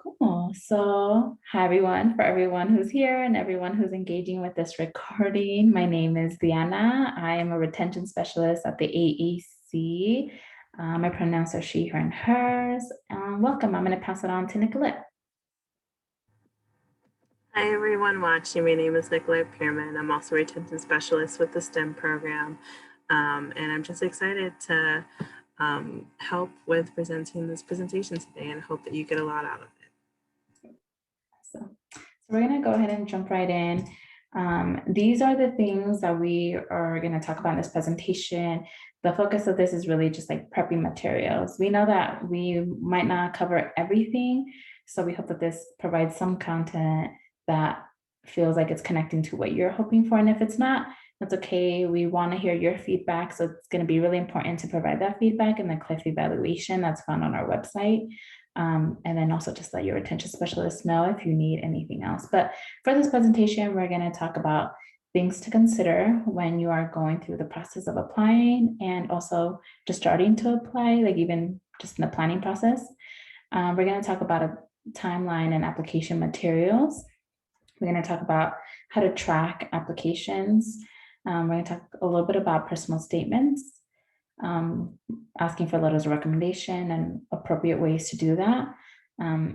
Cool. So, hi everyone. For everyone who's here and everyone who's engaging with this recording, my name is Diana. I am a retention specialist at the AAC. My pronouns are she, her, and hers. Welcome. I'm going to pass it on to Nicolette. Hi everyone watching, my name is Nicolette Pearman. I'm also a retention specialist with the STEM program, and I'm just excited to help with presenting this presentation today and hope that you get a lot out of it. So we're going to go ahead and jump right in. These are the things that we are going to talk about in this presentation. The focus of this is really just like prepping materials. We know that we might not cover everything, so we hope that this provides some content that feels like it's connecting to what you're hoping for. And if it's not, that's okay. We want to hear your feedback. So it's going to be really important to provide that feedback in the CLF evaluation that's found on our website. And then also just let your retention specialist know if you need anything else. But for this presentation, we're going to talk about things to consider when you are going through the process of applying and also just starting to apply, like even just in the planning process. We're going to talk about a timeline and application materials. We're going to talk about how to track applications. We're going to talk a little bit about personal statements, asking for letters of recommendation and appropriate ways to do that,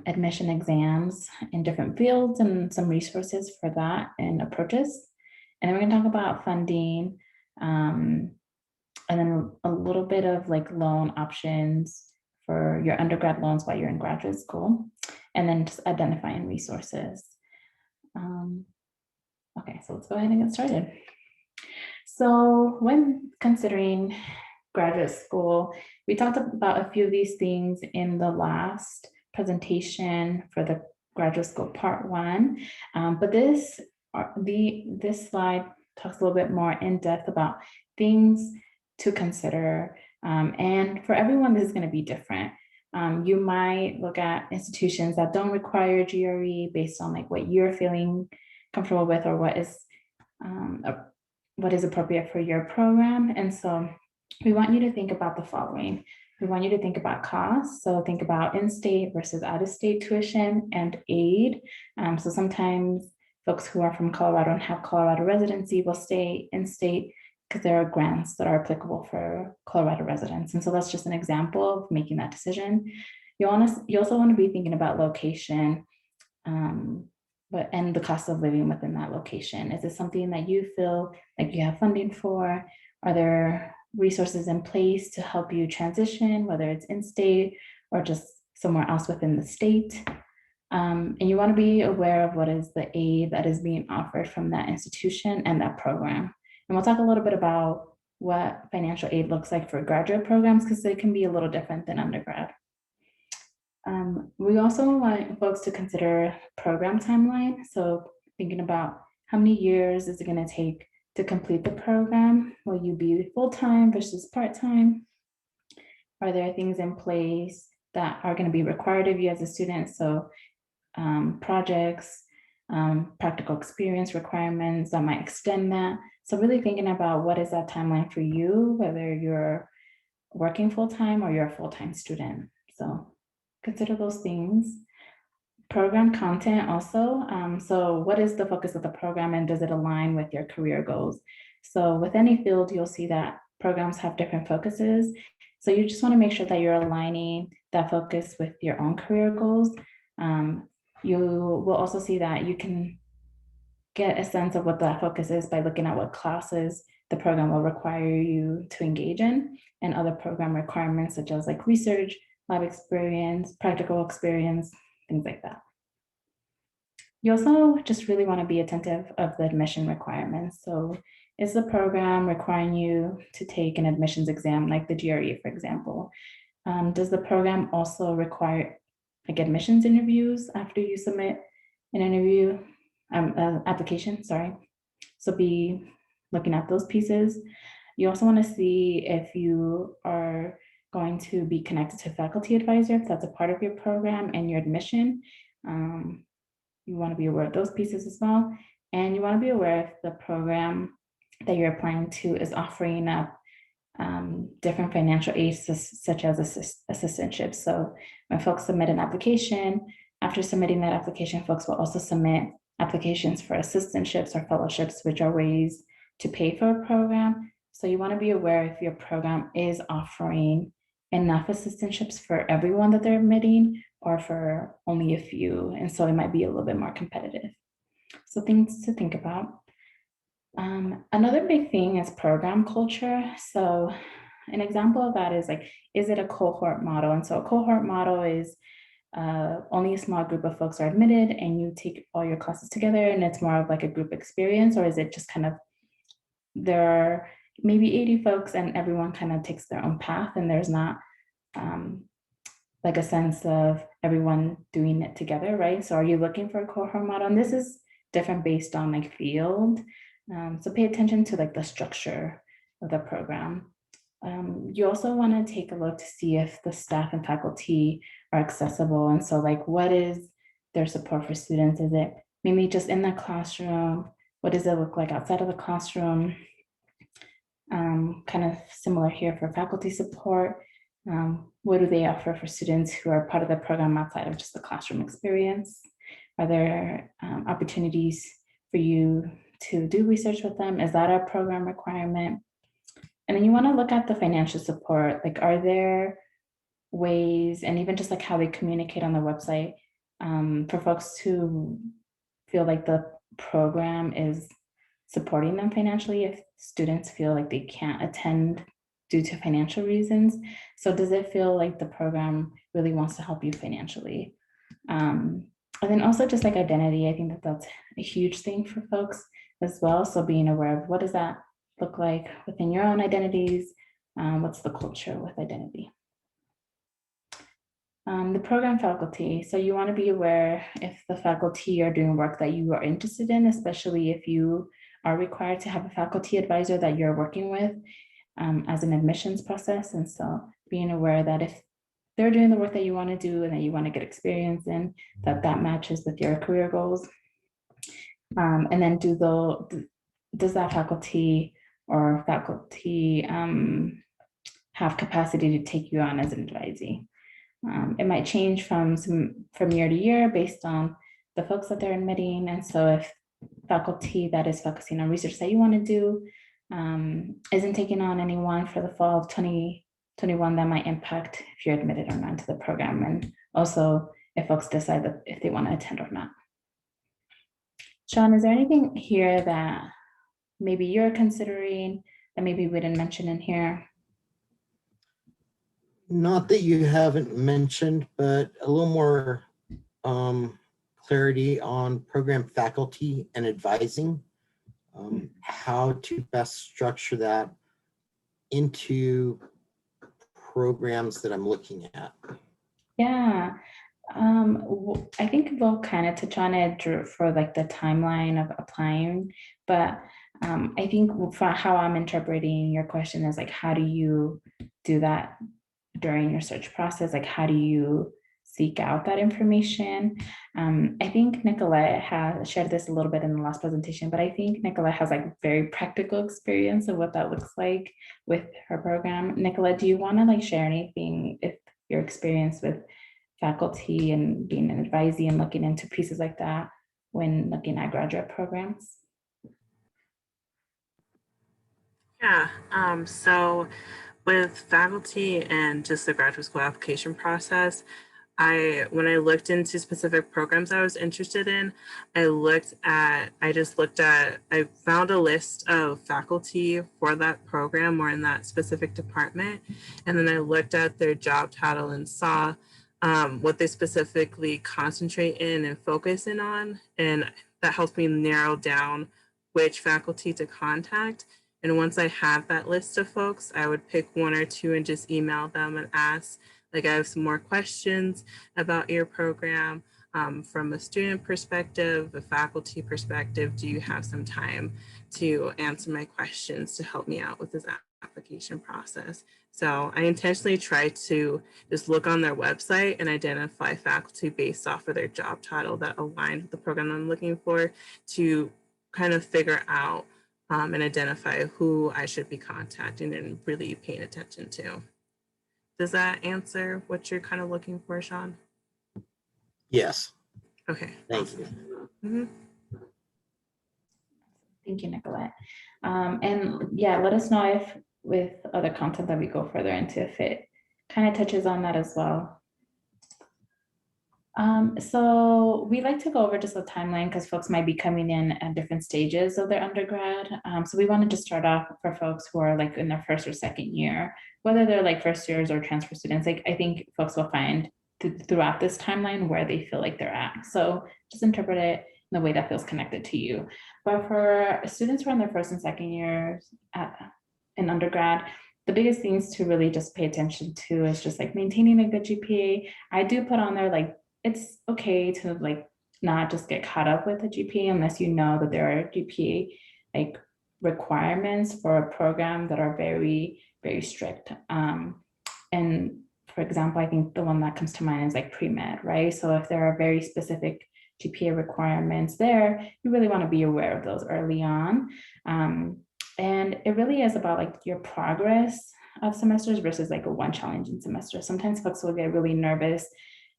admission exams in different fields and some resources for that and approaches. And then we're going to talk about funding, and then a little bit of like loan options for your undergrad loans while you're in graduate school, and then just identifying resources. Okay, so let's go ahead and get started. So when considering graduate school, we talked about a few of these things in the last presentation for the graduate school part one, but this slide talks a little bit more in depth about things to consider, and for everyone this is going to be different. You might look at institutions that don't require GRE based on like what you're feeling comfortable with or what is appropriate for your program. And so we want you to think about the following. We want you to think about costs. So think about in-state versus out-of-state tuition and aid. So sometimes folks who are from Colorado and have Colorado residency will stay in-state because there are grants that are applicable for Colorado residents. And so that's just an example of making that decision. You also want to be thinking about location, and the cost of living within that location. Is it something that you feel like you have funding for? Are there resources in place to help you transition, whether it's in-state or just somewhere else within the state? And you want to be aware of what is the aid that is being offered from that institution and that program. And we'll talk a little bit about what financial aid looks like for graduate programs because they can be a little different than undergrad. We also want folks to consider program timeline. So thinking about how many years is it going to take to complete the program? Will you be full-time versus part-time? Are there things in place that are going to be required of you as a student? So projects, practical experience requirements that might extend that. So really thinking about what is that timeline for you, whether you're working full-time or you're a full-time student. So consider those things. Program content also. So what is the focus of the program and does it align with your career goals? So with any field, you'll see that programs have different focuses. So you just want to make sure that you're aligning that focus with your own career goals. You will also see that you can get a sense of what that focus is by looking at what classes the program will require you to engage in and other program requirements such as like research, lab experience, practical experience, things like that. You also just really want to be attentive of the admission requirements. So is the program requiring you to take an admissions exam like the GRE, for example? Does the program also require like admissions interviews after you submit an interview application, sorry. So be looking at those pieces. You also want to see if you are going to be connected to a faculty advisor, if that's a part of your program and your admission. You want to be aware of those pieces as well. And you want to be aware if the program that you're applying to is offering up different financial aids such as assistantships. So when folks submit an application, After submitting that application, folks will also submit applications for assistantships or fellowships, which are ways to pay for a program. So you want to be aware if your program is offering enough assistantships for everyone that they're admitting or for only a few. And so it might be a little bit more competitive. So things to think about. Another big thing is program culture. So an example of that is like, is it a cohort model? And so a cohort model is only a small group of folks are admitted and you take all your classes together and it's more of like a group experience, or is it just kind of there are maybe 80 folks and everyone kind of takes their own path and there's not like a sense of everyone doing it together, right? So are you looking for a cohort model? And this is different based on like field. So pay attention to like the structure of the program. You also want to take a look to see if the staff and faculty are accessible. And so like, what is their support for students? Is it mainly just in the classroom? What does it look like outside of the classroom? Kind of similar here for faculty support. What do they offer for students who are part of the program outside of just the classroom experience? Are there opportunities for you to do research with them? Is that a program requirement? And then you want to look at the financial support. Like, are there ways, and even just like how they communicate on the website, for folks to feel like the program is supporting them financially if students feel like they can't attend due to financial reasons. So does it feel like the program really wants to help you financially? And then also just like identity, I think that that's a huge thing for folks as well. So being aware of what does that look like within your own identities? What's the culture with identity? The program faculty. So you want to be aware if the faculty are doing work that you are interested in, especially if you are required to have a faculty advisor that you're working with as an admissions process. And so being aware that if they're doing the work that you want to do and that you want to get experience in, that matches with your career goals. And then does that faculty or faculty have capacity to take you on as an advisee? It might change from year to year based on the folks that they're admitting. And so if faculty that is focusing on research that you want to do isn't taking on anyone for the fall of 2021, that might impact if you're admitted or not into the program. And also if folks decide that if they want to attend or not. Sean, is there anything here that maybe you're considering that maybe we didn't mention in here? Not that you haven't mentioned, but a little more clarity on program faculty and advising, how to best structure that into programs that I'm looking at. Yeah, I think we'll kind of touch on it for like the timeline of applying, but I think for how I'm interpreting your question is like, how do you do that during your search process? Like, how do you seek out that information? I think Nicolette has shared this a little bit in the last presentation, but I think Nicolette has like very practical experience of what that looks like with her program. Nicolette, do you want to like share anything if your experience with faculty and being an advisee and looking into pieces like that when looking at graduate programs? Yeah, so with faculty and just the graduate school application process, when I looked into specific programs I was interested in, I found a list of faculty for that program or in that specific department. And then I looked at their job title and saw what they specifically concentrate in and focus in on. And that helped me narrow down which faculty to contact. And once I had that list of folks, I would pick one or two and just email them and ask, like, I have some more questions about your program from a student perspective, a faculty perspective. Do you have some time to answer my questions to help me out with this application process? So I intentionally try to just look on their website and identify faculty based off of their job title that aligned with the program I'm looking for to kind of figure out and identify who I should be contacting and really paying attention to. Does that answer what you're kind of looking for, Sean? Yes, Okay. thank you. Mhm. Thank you, Nicolette. And yeah, let us know if with other content that we go further into, if it kind of touches on that as well. So we like to go over just a timeline because folks might be coming in at different stages of their undergrad. So we wanted to start off for folks who are like in their first or second year, whether they're like first years or transfer students. Like I think folks will find throughout this timeline where they feel like they're at. So just interpret it in the way that feels connected to you. But for students who are in their first and second years in undergrad, the biggest things to really just pay attention to is just like maintaining a good GPA. I do put on there like it's okay to like not just get caught up with a GPA unless you know that there are GPA like requirements for a program that are very, very strict. And for example, I think the one that comes to mind is like pre-med, right? So if there are very specific GPA requirements there, you really want to be aware of those early on. And it really is about like your progress of semesters versus like a one challenging semester. Sometimes folks will get really nervous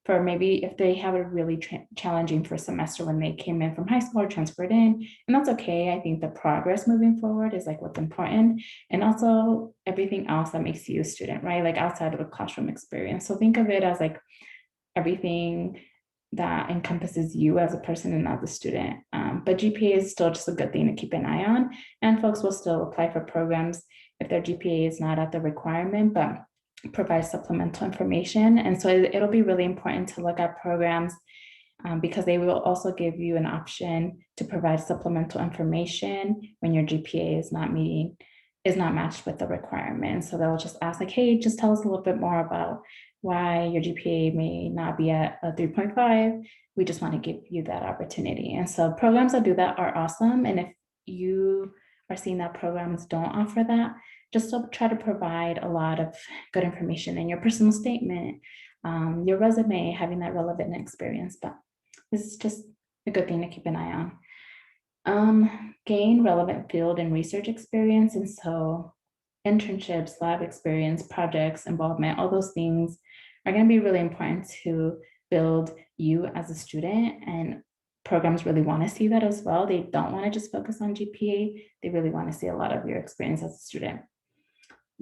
for maybe if they have a really challenging first semester when they came in from high school or transferred in, and that's okay. I think the progress moving forward is like what's important, and also everything else that makes you a student, right? Like outside of the classroom experience. So think of it as like everything that encompasses you as a person and as a student. But GPA is still just a good thing to keep an eye on, and folks will still apply for programs if their GPA is not at the requirement, but provide supplemental information. And so it'll be really important to look at programs because they will also give you an option to provide supplemental information when your GPA is not matched with the requirement. So they'll just ask like, hey, just tell us a little bit more about why your GPA may not be at a 3.5. We just want to give you that opportunity. And so programs that do that are awesome. And if you are seeing that programs don't offer that, just to try to provide a lot of good information in your personal statement, your resume, having that relevant experience. But this is just a good thing to keep an eye on. Gain relevant field and research experience. And so internships, lab experience, projects, involvement, all those things are going to be really important to build you as a student, and programs really want to see that as well. They don't want to just focus on GPA. They really want to see a lot of your experience as a student.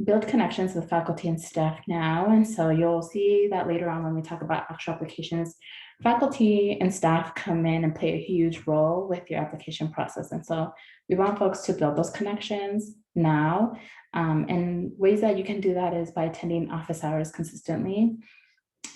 Build connections with faculty and staff now. And so you'll see that later on when we talk about actual applications, faculty and staff come in and play a huge role with your application process. And so we want folks to build those connections now. And ways that you can do that is by attending office hours consistently,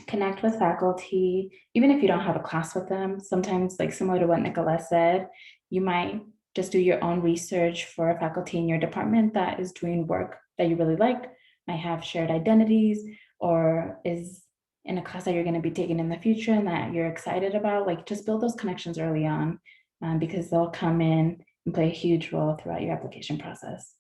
connect with faculty, even if you don't have a class with them. Sometimes, like similar to what Nicolette said, you might just do your own research for a faculty in your department that is doing work that you really like, might have shared identities, or is in a class that you're going to be taking in the future and that you're excited about. Like just build those connections early on because they'll come in and play a huge role throughout your application process.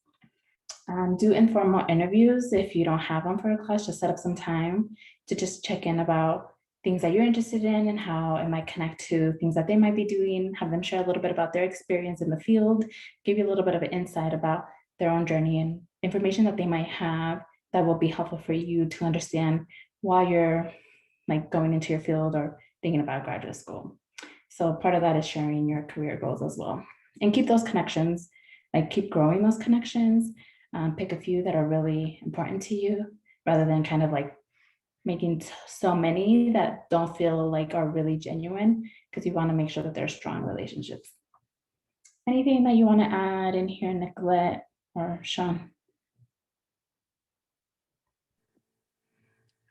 Do informal interviews if you don't have them for a class. Just set up some time to just check in about things that you're interested in and how it might connect to things that they might be doing. Have them share a little bit about their experience in the field, give you a little bit of an insight about their own journey and information that they might have that will be helpful for you to understand while you're like going into your field or thinking about graduate school. So part of that is sharing your career goals as well, and keep those connections, like keep growing those connections. Pick a few that are really important to you rather than kind of like making so many that don't feel like are really genuine, because you want to make sure that they're strong relationships. Anything that you want to add in here, Nicolette or Sean?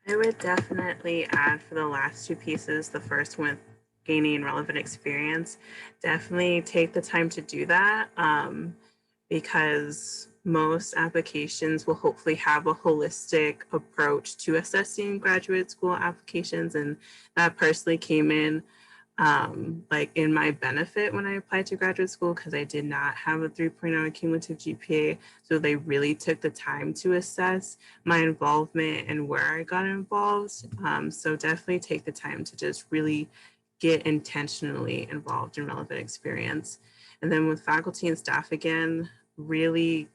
I would definitely add for the last two pieces, the first one, gaining relevant experience, definitely take the time to do that because most applications will hopefully have a holistic approach to assessing graduate school applications. And that personally came in like in my benefit when I applied to graduate school because I did not have a 3.0 cumulative GPA. So they really took the time to assess my involvement and where I got involved. So definitely take the time to just really get intentionally involved in relevant experience. And then with faculty and staff, again, really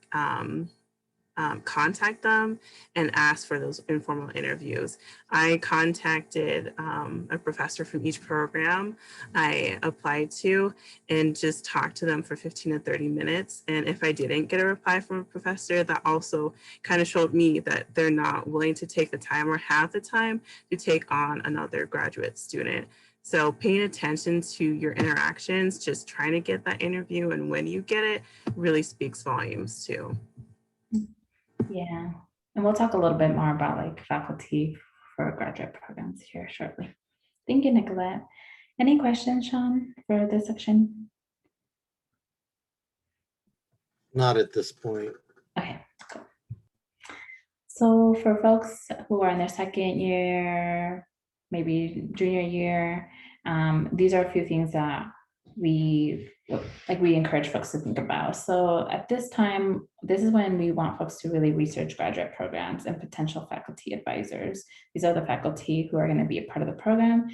contact them and ask for those informal interviews. I contacted a professor from each program I applied to and just talked to them for 15 to 30 minutes. And if I didn't get a reply from a professor, that also kind of showed me that they're not willing to take the time or have the time to take on another graduate student. So paying attention to your interactions, just trying to get that interview, and when you get it, really speaks volumes too. Yeah, and we'll talk a little bit more about like faculty for graduate programs here shortly. Thank you, Nicolette. Any questions, Sean, for this section? Not at this point. Okay, cool. So for folks who are in their second year, maybe junior year, these are a few things that we encourage folks to think about. So at this time, this is when we want folks to really research graduate programs and potential faculty advisors. These are the faculty who are going to be a part of the program,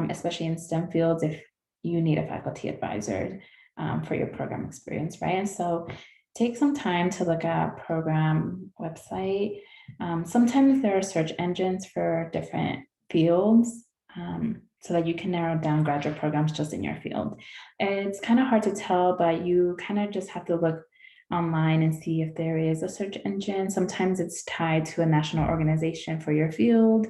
especially in STEM fields if you need a faculty advisor for your program experience, right? And so take some time to look at program website. Sometimes there are search engines for different fields so that you can narrow down graduate programs just in your field. It's kind of hard to tell, but you kind of just have to look online and see if there is a search engine. Sometimes it's tied to a national organization for your field.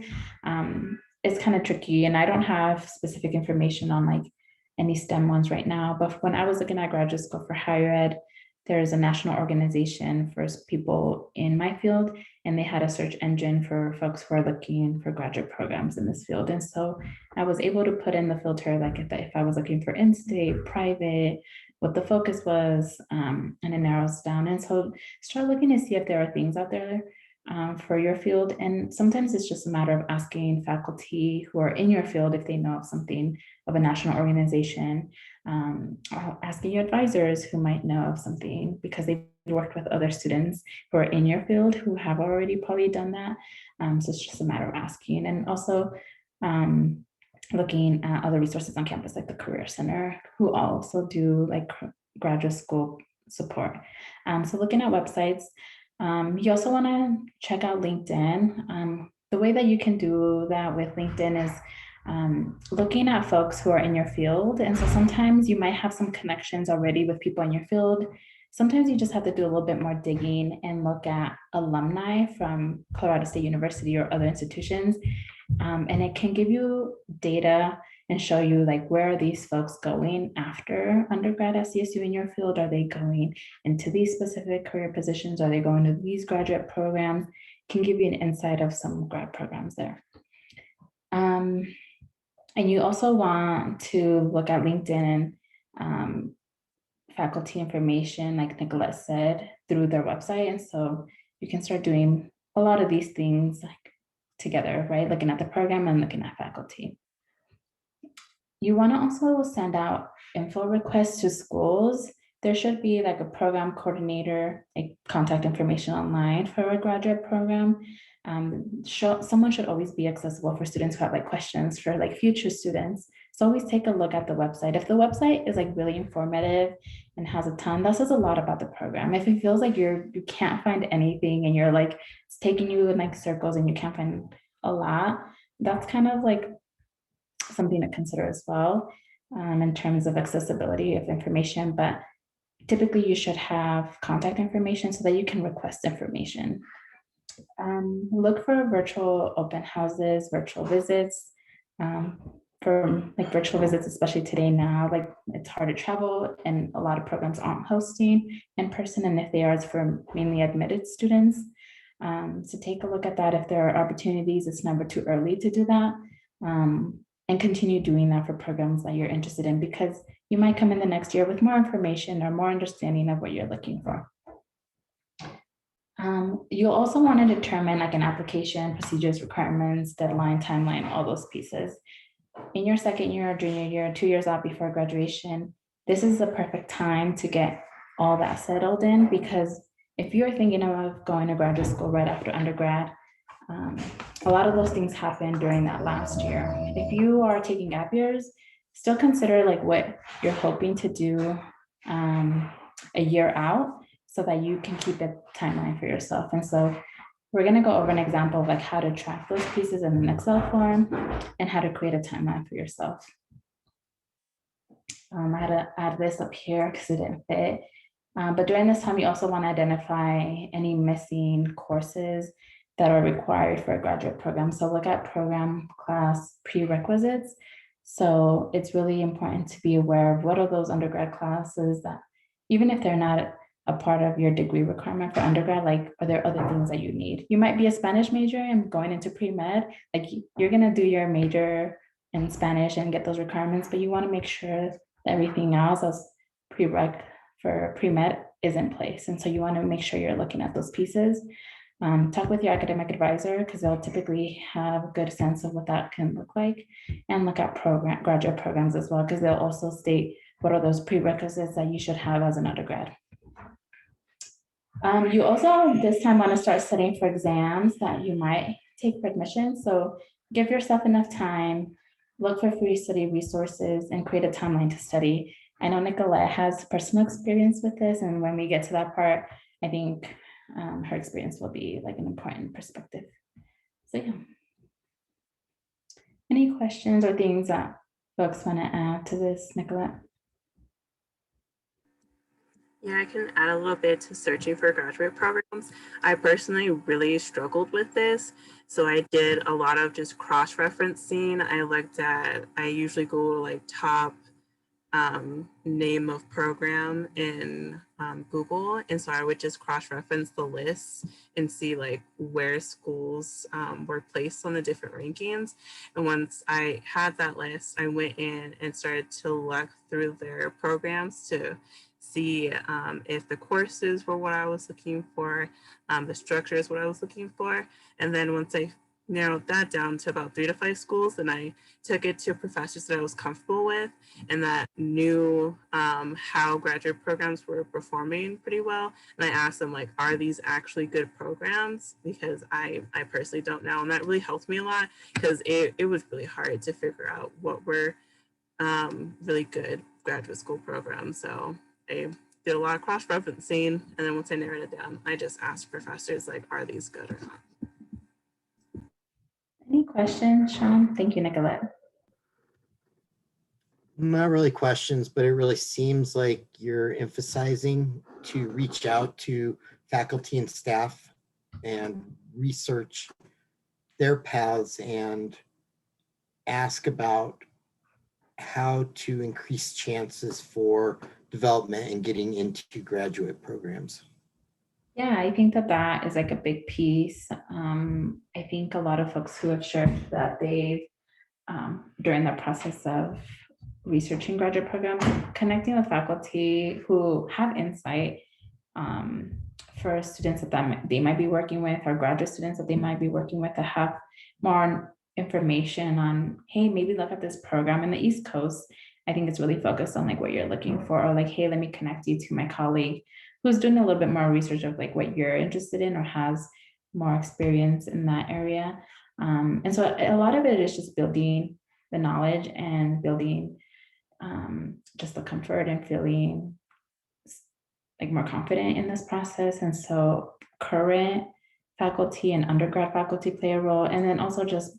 It's kind of tricky, and I don't have specific information on like any STEM ones right now, but when I was looking at graduate school for higher ed, there's a national organization for people in my field, and they had a search engine for folks who are looking for graduate programs in this field. And so I was able to put in the filter, like if I was looking for in-state, private, what the focus was, and it narrows down. And so start looking to see if there are things out there for your field. And sometimes it's just a matter of asking faculty who are in your field if they know of something of a national organization, or asking your advisors who might know of something because they've worked with other students who are in your field who have already probably done that. So it's just a matter of asking, and also looking at other resources on campus like the Career Center, who also do like graduate school support. So looking at websites. You also want to check out LinkedIn. The way that you can do that with LinkedIn is looking at folks who are in your field. And so sometimes you might have some connections already with people in your field. Sometimes you just have to do a little bit more digging and look at alumni from Colorado State University or other institutions. And it can give you data and show you like, where are these folks going after undergrad at CSU in your field? Are they going into these specific career positions? Are they going to these graduate programs? Can give you an insight of some grad programs there. And you also want to look at LinkedIn faculty information, like Nicolette said, through their website. And so you can start doing a lot of these things like together, right? Looking at the program and looking at faculty. You want to also send out info requests to schools. There should be like a program coordinator, like contact information online for a graduate program. Someone should always be accessible for students who have like questions for like future students. So always take a look at the website. If the website is like really informative and has a ton, that says a lot about the program. If it feels like you can't find anything and you're like, it's taking you in like circles and you can't find a lot, that's kind of like something to consider as well in terms of accessibility of information. But typically you should have contact information so that you can request information. Look for virtual open houses, virtual visits. For like virtual visits, especially today now, like it's hard to travel and a lot of programs aren't hosting in person, and if they are, it's for mainly admitted students. So take a look at that. If there are opportunities, it's never too early to do that. And continue doing that for programs that you're interested in, because you might come in the next year with more information or more understanding of what you're looking for. You'll also want to determine like an application, procedures, requirements, deadline, timeline, all those pieces. In your second year or junior year, 2 years out before graduation, this is the perfect time to get all that settled in, because if you're thinking of going to graduate school right after undergrad, a lot of those things happen during that last year. If you are taking gap years, still consider like what you're hoping to do a year out. so that you can keep a timeline for yourself. And so we're going to go over an example of like how to track those pieces in an Excel form and how to create a timeline for yourself. I had to add this up here because it didn't fit. But during this time, you also want to identify any missing courses that are required for a graduate program. So look at program class prerequisites. So it's really important to be aware of what are those undergrad classes that, even if they're not a part of your degree requirement for undergrad, like, are there other things that you need? You might be a Spanish major and going into pre-med, like you're gonna do your major in Spanish and get those requirements, but you wanna make sure that everything else as prereq for pre-med is in place. And so you wanna make sure you're looking at those pieces. Talk with your academic advisor because they'll typically have a good sense of what that can look like, and look at graduate programs as well, because they'll also state what are those prerequisites that you should have as an undergrad. You also this time want to start studying for exams that you might take for admission. So give yourself enough time, look for free study resources, and create a timeline to study. I know Nicolette has personal experience with this, and when we get to that part, I think her experience will be like an important perspective. So yeah. Any questions or things that folks want to add to this, Nicolette? Yeah, I can add a little bit to searching for graduate programs. I personally really struggled with this. So I did a lot of just cross-referencing. I usually go to like top name of program in Google. And so I would just cross-reference the lists and see like where schools were placed on the different rankings. And once I had that list, I went in and started to look through their programs to see if the courses were what I was looking for, the structure is what I was looking for. And then once I narrowed that down to about 3 to 5 schools, and I took it to professors that I was comfortable with and that knew how graduate programs were performing pretty well. And I asked them, like, are these actually good programs? Because I personally don't know. And that really helped me a lot because it was really hard to figure out what were really good graduate school programs. So I did a lot of cross-referencing. And then once I narrowed it down, I just asked professors, like, are these good or not? Any questions, Sean? Thank you, Nicolette. Not really questions, but it really seems like you're emphasizing to reach out to faculty and staff and research their paths and ask about how to increase chances for development and getting into graduate programs. Yeah, I think that is like a big piece. I think a lot of folks who have shared that they, during the process of researching graduate programs, connecting with faculty who have insight for students that they might be working with, or graduate students that they might be working with, to have more information on, hey, maybe look at this program in the East Coast. I think it's really focused on like what you're looking for, or like, hey, let me connect you to my colleague who's doing a little bit more research of like what you're interested in or has more experience in that area. And so a lot of it is just building the knowledge and building just the comfort and feeling like more confident in this process. And so current faculty and undergrad faculty play a role. And then also just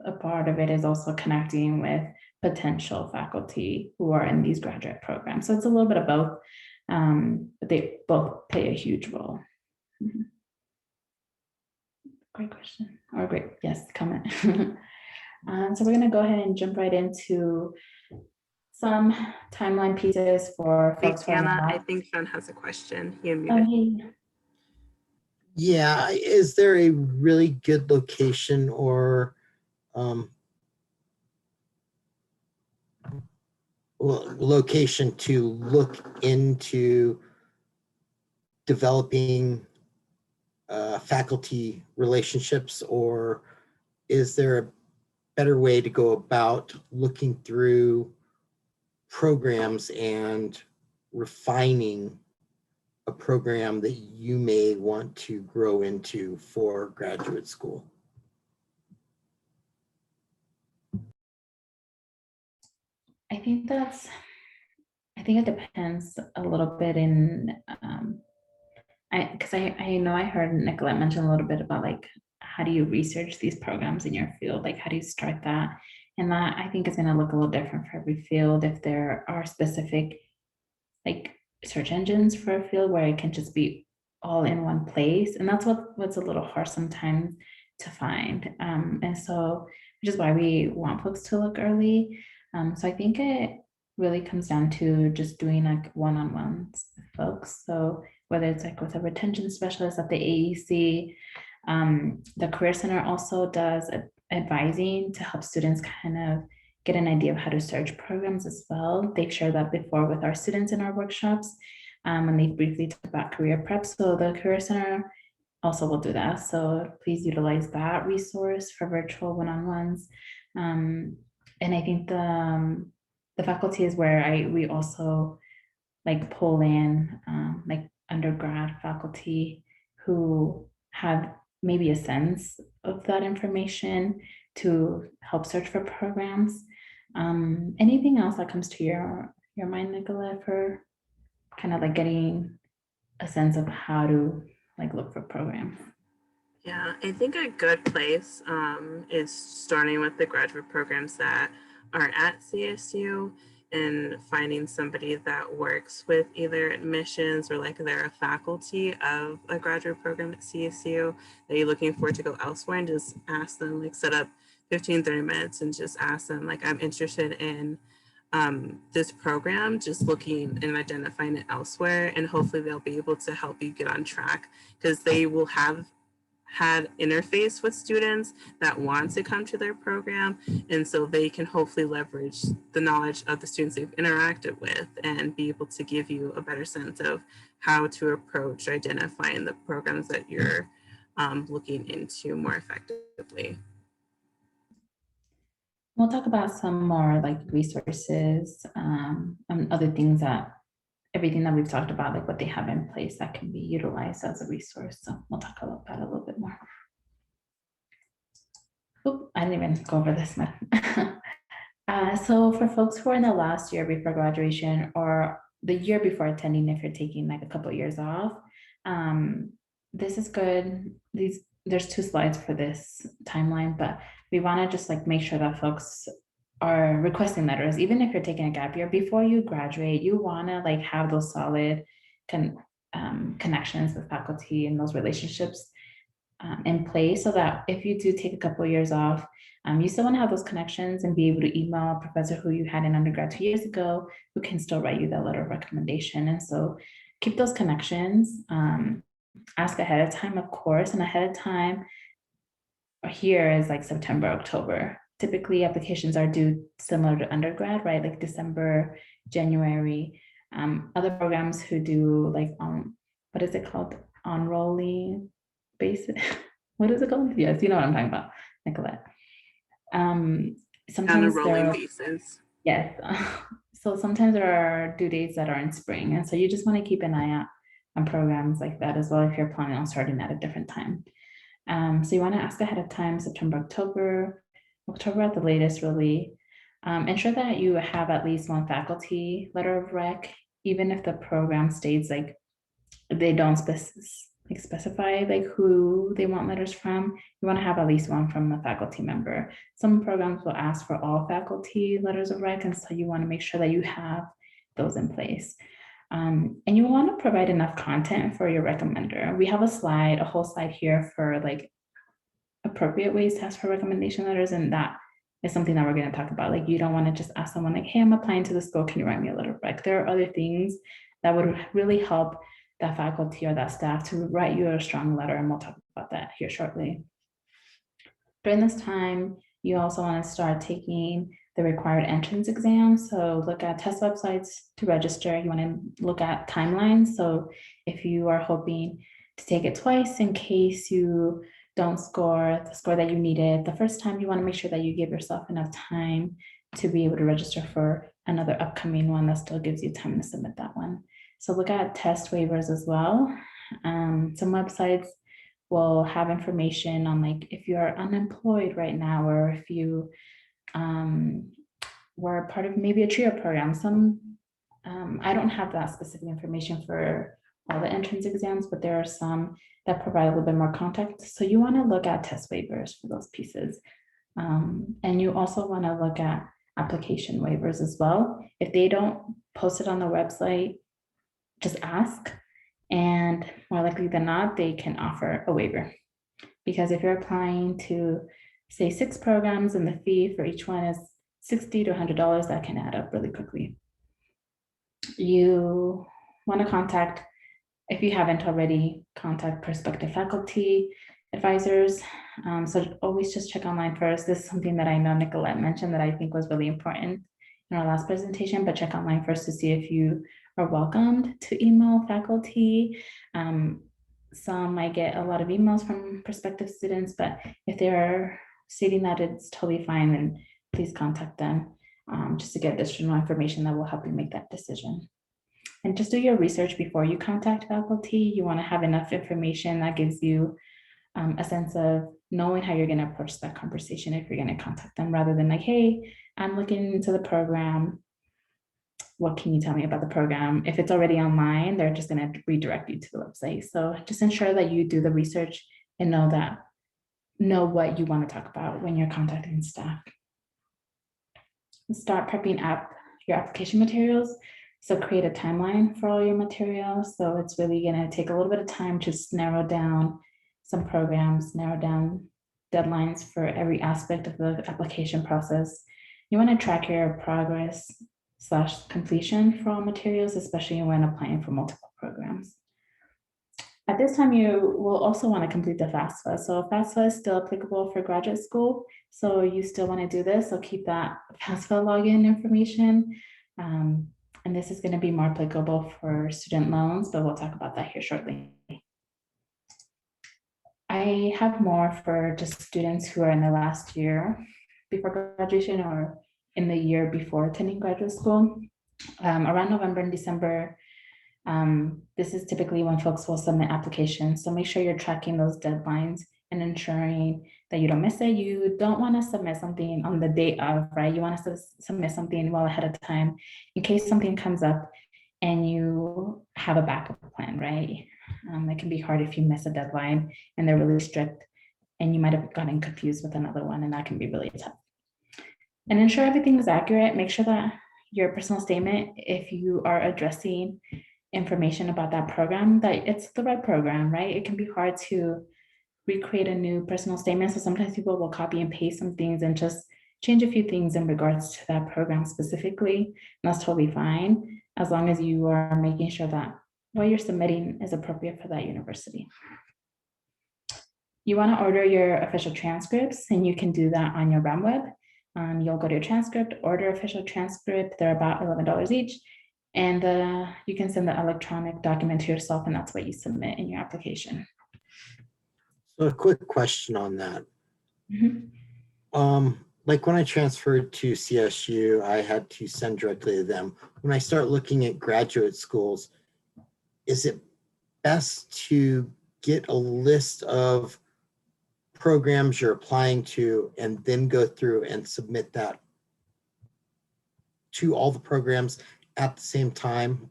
a part of it is also connecting with potential faculty who are in these graduate programs. So it's a little bit of both, but they both play a huge role. Mm-hmm. Great question, or great, yes, comment. So we're gonna go ahead and jump right into some timeline pieces for folks. Tatiana, I think Sean has a question. He unmuted. Oh, hey. Yeah, is there a really good location or location to look into developing faculty relationships, or is there a better way to go about looking through programs and refining a program that you may want to grow into for graduate school? I think it depends a little bit in because I know I heard Nicolette mention a little bit about like, how do you research these programs in your field? Like, how do you start that? And that I think is going to look a little different for every field. If there are specific like search engines for a field where it can just be all in one place. And that's what's a little hard sometimes to find. And so, which is why we want folks to look early. So I think it really comes down to just doing like one-on-ones with folks. So whether it's like with a retention specialist at the AAC, the Career Center also does advising to help students kind of get an idea of how to search programs as well. They've shared that before with our students in our workshops, and they briefly talked about career prep. So the Career Center also will do that. So please utilize that resource for virtual one-on-ones. And I think the faculty is where we also like pull in like undergrad faculty who have maybe a sense of that information to help search for programs. Anything else that comes to your mind, Nicola, for kind of like getting a sense of how to like look for programs? Yeah, I think a good place is starting with the graduate programs that are at CSU and finding somebody that works with either admissions or like they're a faculty of a graduate program at CSU that you're looking for to go elsewhere, and just ask them, like set up 15-30 minutes and just ask them, like, I'm interested in this program, just looking and identifying it elsewhere, and hopefully they'll be able to help you get on track, because they will have had interface with students that want to come to their program, and so they can hopefully leverage the knowledge of the students they've interacted with and be able to give you a better sense of how to approach identifying the programs that you're looking into more effectively. We'll talk about some more like resources and other things that everything that we've talked about, like what they have in place that can be utilized as a resource. So we'll talk about that a little bit more. Oop, I didn't even go over this one. So for folks who are in the last year before graduation or the year before attending, if you're taking like a couple of years off, this is good. There's 2 slides for this timeline, but we want to just like make sure that folks are requesting letters. Even if you're taking a gap year before you graduate, you want to like have those solid connections with faculty and those relationships in place, so that if you do take a couple of years off, you still want to have those connections and be able to email a professor who you had in undergrad 2 years ago who can still write you that letter of recommendation. And so keep those connections. Ask ahead of time, of course, and ahead of time here is like September, October. Typically applications are due similar to undergrad, right? Like December, January. Other programs who do like, what is it called? On-rolling basis. What is it called? Yes, you know what I'm talking about, Nicolette. Sometimes On a rolling there, basis. yes. So sometimes there are due dates that are in spring. And so you just want to keep an eye out on programs like that as well if you're planning on starting at a different time. So you want to ask ahead of time, September, October at the latest, really. Ensure that you have at least one faculty letter of rec, even if the program states like they don't specify like who they want letters from. You want to have at least one from a faculty member. Some programs will ask for all faculty letters of rec, and so you want to make sure that you have those in place. And you want to provide enough content for your recommender. We have a whole slide here for like appropriate ways to ask for recommendation letters, and that is something that we're going to talk about. Like, you don't want to just ask someone like, hey, I'm applying to the school, can you write me a letter of rec? There are other things that would really help that faculty or that staff to write you a strong letter, and we'll talk about that here shortly. During this time, you also want to start taking the required entrance exam. So look at test websites to register. You want to look at timelines. So if you are hoping to take it twice in case you don't score the score that you needed the first time, you want to make sure that you give yourself enough time to be able to register for another upcoming one that still gives you time to submit that one. So look at test waivers as well. Some websites will have information on like if you're unemployed right now, or if you were part of maybe a TRIO program. I don't have that specific information for all the entrance exams, but there are some that provide a little bit more context. So you want to look at test waivers for those pieces. And you also want to look at application waivers as well. If they don't post it on the website, just ask, and more likely than not, they can offer a waiver. Because if you're applying to, say, 6 programs and the fee for each one is $60 to $100, that can add up really quickly. You want to contact, if you haven't already, contact prospective faculty advisors. So always just check online first. This is something that I know Nicolette mentioned that I think was really important in our last presentation, but check online first to see if you are welcomed to email faculty. Some might get a lot of emails from prospective students, but if they're stating that it's totally fine, then please contact them just to get additional information that will help you make that decision. And just do your research before you contact faculty. You want to have enough information that gives you a sense of knowing how you're going to approach that conversation if you're going to contact them, rather than like, hey, I'm looking into the program. What can you tell me about the program? If it's already online, they're just going to redirect you to the website. So just ensure that you do the research and know what you want to talk about when you're contacting staff. Start prepping up your application materials. So create a timeline for all your materials. So it's really going to take a little bit of time to narrow down some programs, narrow down deadlines for every aspect of the application process. You want to track your progress / completion for all materials, especially when applying for multiple programs. At this time, you will also want to complete the FAFSA. So FAFSA is still applicable for graduate school. So you still want to do this. So keep that FAFSA login information. And this is going to be more applicable for student loans, but we'll talk about that here shortly. I have more for just students who are in the last year before graduation or in the year before attending graduate school. Around November and December, this is typically when folks will submit applications. So make sure you're tracking those deadlines and ensuring that you don't miss it. You don't want to submit something on the date of, right? You want to submit something well ahead of time in case something comes up and you have a backup plan, right? It can be hard if you miss a deadline and they're really strict and you might have gotten confused with another one, and that can be really tough. And ensure everything is accurate. Make sure that your personal statement, if you are addressing information about that program, that it's the right program, right? It can be hard to recreate a new personal statement. So sometimes people will copy and paste some things and just change a few things in regards to that program specifically. And that's totally fine, as long as you are making sure that what you're submitting is appropriate for that university. You want to order your official transcripts, and you can do that on your RAM web. You'll go to your transcript, order official transcript. They're about $11 each. And you can send the electronic document to yourself, and that's what you submit in your application. So a quick question on that. Mm-hmm. Like when I transferred to CSU, I had to send directly to them. When I start looking at graduate schools, is it best to get a list of programs you're applying to and then go through and submit that to all the programs at the same time,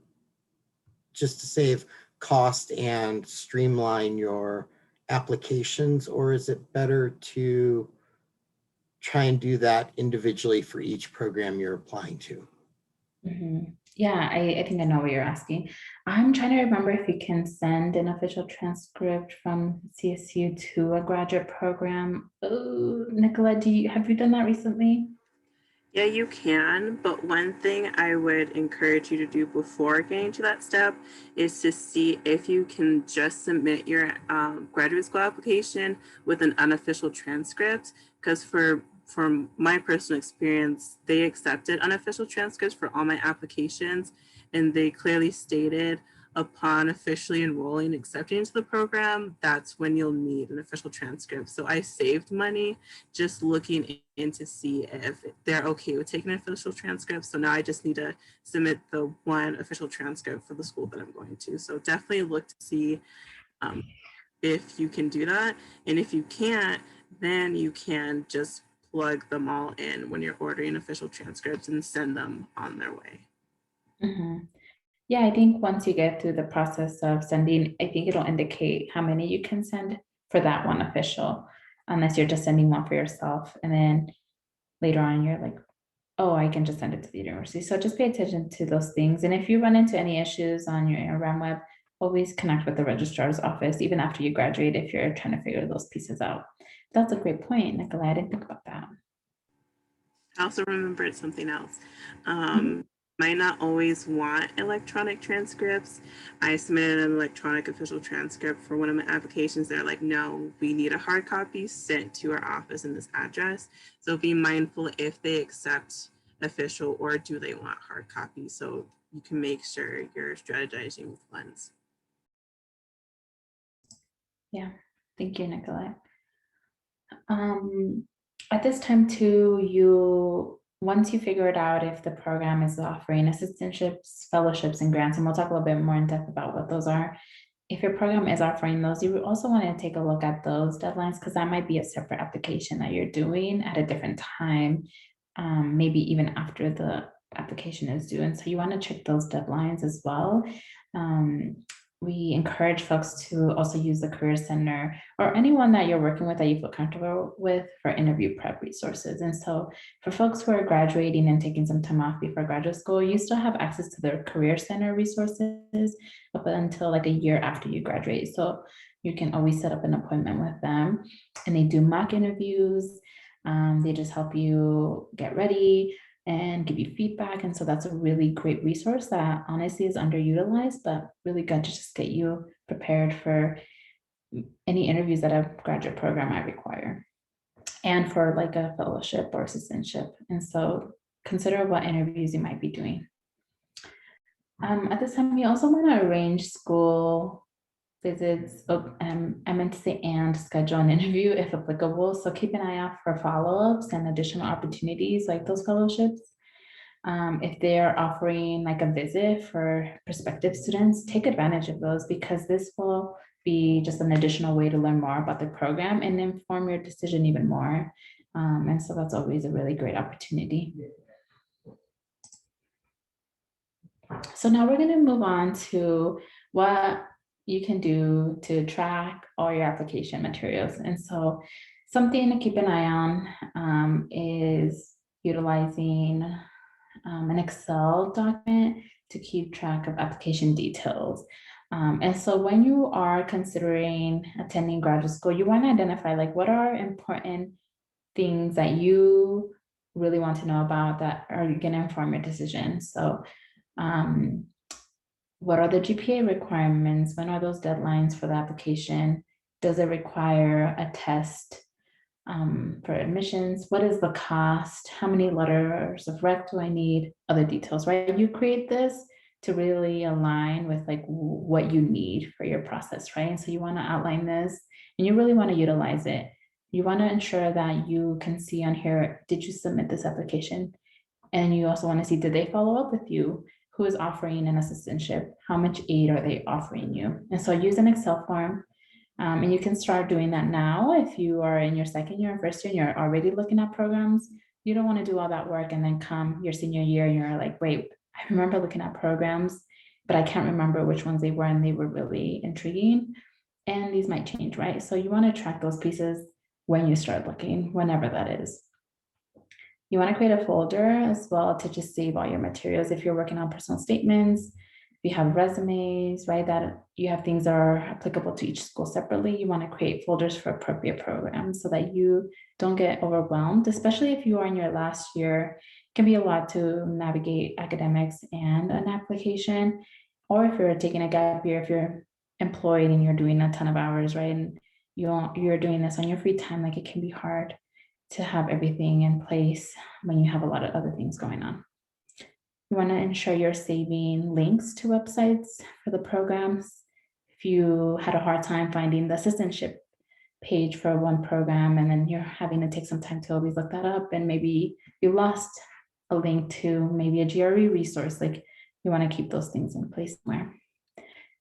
just to save cost and streamline your applications? Or is it better to try and do that individually for each program you're applying to? Mm-hmm. Yeah, I think I know what you're asking. I'm trying to remember if you can send an official transcript from CSU to a graduate program. Oh, Nicolette, have you done that recently? Yeah, you can, but one thing I would encourage you to do before getting to that step is to see if you can just submit your graduate school application with an unofficial transcript, because from my personal experience, they accepted unofficial transcripts for all my applications, and they clearly stated upon officially enrolling and accepting into the program, that's when you'll need an official transcript. So I saved money just looking in to see if they're okay with taking an official transcript. So now I just need to submit the one official transcript for the school that I'm going to. So definitely look to see if you can do that. And if you can't, then you can just plug them all in when you're ordering official transcripts and send them on their way. Mm-hmm. Yeah, I think once you get through the process of sending, I think it'll indicate how many you can send for that one official, unless you're just sending one for yourself. And then later on, you're like, oh, I can just send it to the university. So just pay attention to those things. And if you run into any issues on your RAMWeb, always connect with the registrar's office, even after you graduate, if you're trying to figure those pieces out. That's a great point, Nicolai. I didn't think about that. I also remembered something else. Mhm. Might not always want electronic transcripts. I submitted an electronic official transcript for one of my applications. They're like, no, we need a hard copy sent to our office in this address. So be mindful if they accept official or do they want hard copies, so you can make sure you're strategizing with funds. Yeah, thank you, Nicolai. At this time too, once you figure it out if the program is offering assistantships, fellowships, and grants, and we'll talk a little bit more in depth about what those are. If your program is offering those, you also want to take a look at those deadlines, because that might be a separate application that you're doing at a different time, maybe even after the application is due. And so you want to check those deadlines as well. We encourage folks to also use the Career Center or anyone that you're working with that you feel comfortable with for interview prep resources. And so for folks who are graduating and taking some time off before graduate school, you still have access to their Career Center resources up until like a year after you graduate. So you can always set up an appointment with them, and they do mock interviews. They just help you get ready and give you feedback. And so that's a really great resource that honestly is underutilized, but really good to just get you prepared for any interviews that a graduate program might require, and for like a fellowship or assistantship. And so consider what interviews you might be doing. At this time, you also want to arrange school visits. I meant to say and schedule an interview if applicable. So keep an eye out for follow-ups and additional opportunities like those fellowships. If they're offering like a visit for prospective students, take advantage of those, because this will be just an additional way to learn more about the program and inform your decision even more. And so that's always a really great opportunity. So now we're going to move on to what you can do to track all your application materials. And so something to keep an eye on is utilizing an Excel document to keep track of application details. And so when you are considering attending graduate school, you want to identify like what are important things that you really want to know about that are going to inform your decision. So what are the GPA requirements? When are those deadlines for the application? Does it require a test for admissions? What is the cost? How many letters of rec do I need? Other details, right? You create this to really align with like what you need for your process, right? And so you want to outline this and you really want to utilize it. You want to ensure that you can see on here, did you submit this application? And you also want to see, did they follow up with you? Who is offering an assistantship? How much aid are they offering you? And so use an Excel form. And you can start doing that now if you are in your second year and first year and you're already looking at programs. You don't want to do all that work and then come your senior year and you're like, wait, I remember looking at programs, but I can't remember which ones they were, and they were really intriguing. And these might change, right? So you want to track those pieces when you start looking, whenever that is. You want to create a folder as well to just save all your materials. If you're working on personal statements, if you have resumes, right, that you have things that are applicable to each school separately, you want to create folders for appropriate programs so that you don't get overwhelmed, especially if you are in your last year. It can be a lot to navigate academics and an application, or if you're taking a gap year, if you're employed and you're doing a ton of hours, right, and you're doing this on your free time, like it can be hard to have everything in place when you have a lot of other things going on. You want to ensure you're saving links to websites for the programs. If you had a hard time finding the assistantship page for one program and then you're having to take some time to always look that up, and maybe you lost a link to maybe a GRE resource, like you want to keep those things in place somewhere.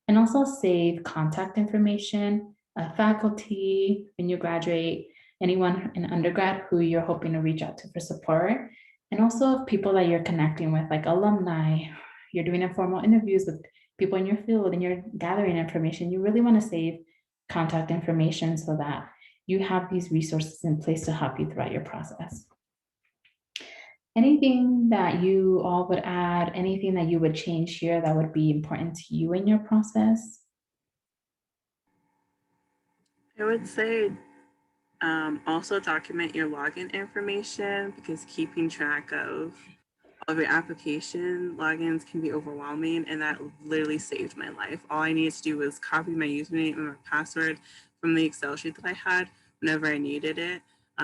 And also save contact information, faculty when you graduate, anyone in undergrad who you're hoping to reach out to for support, and also people that you're connecting with, like alumni, you're doing informal interviews with people in your field and you're gathering information, you really want to save contact information so that you have these resources in place to help you throughout your process. Anything that you all would add, anything that you would change here that would be important to you in your process? I would say also document your login information, because keeping track of your application logins can be overwhelming, and that literally saved my life. All I needed to do was copy my username and my password from the Excel sheet that I had whenever I needed it.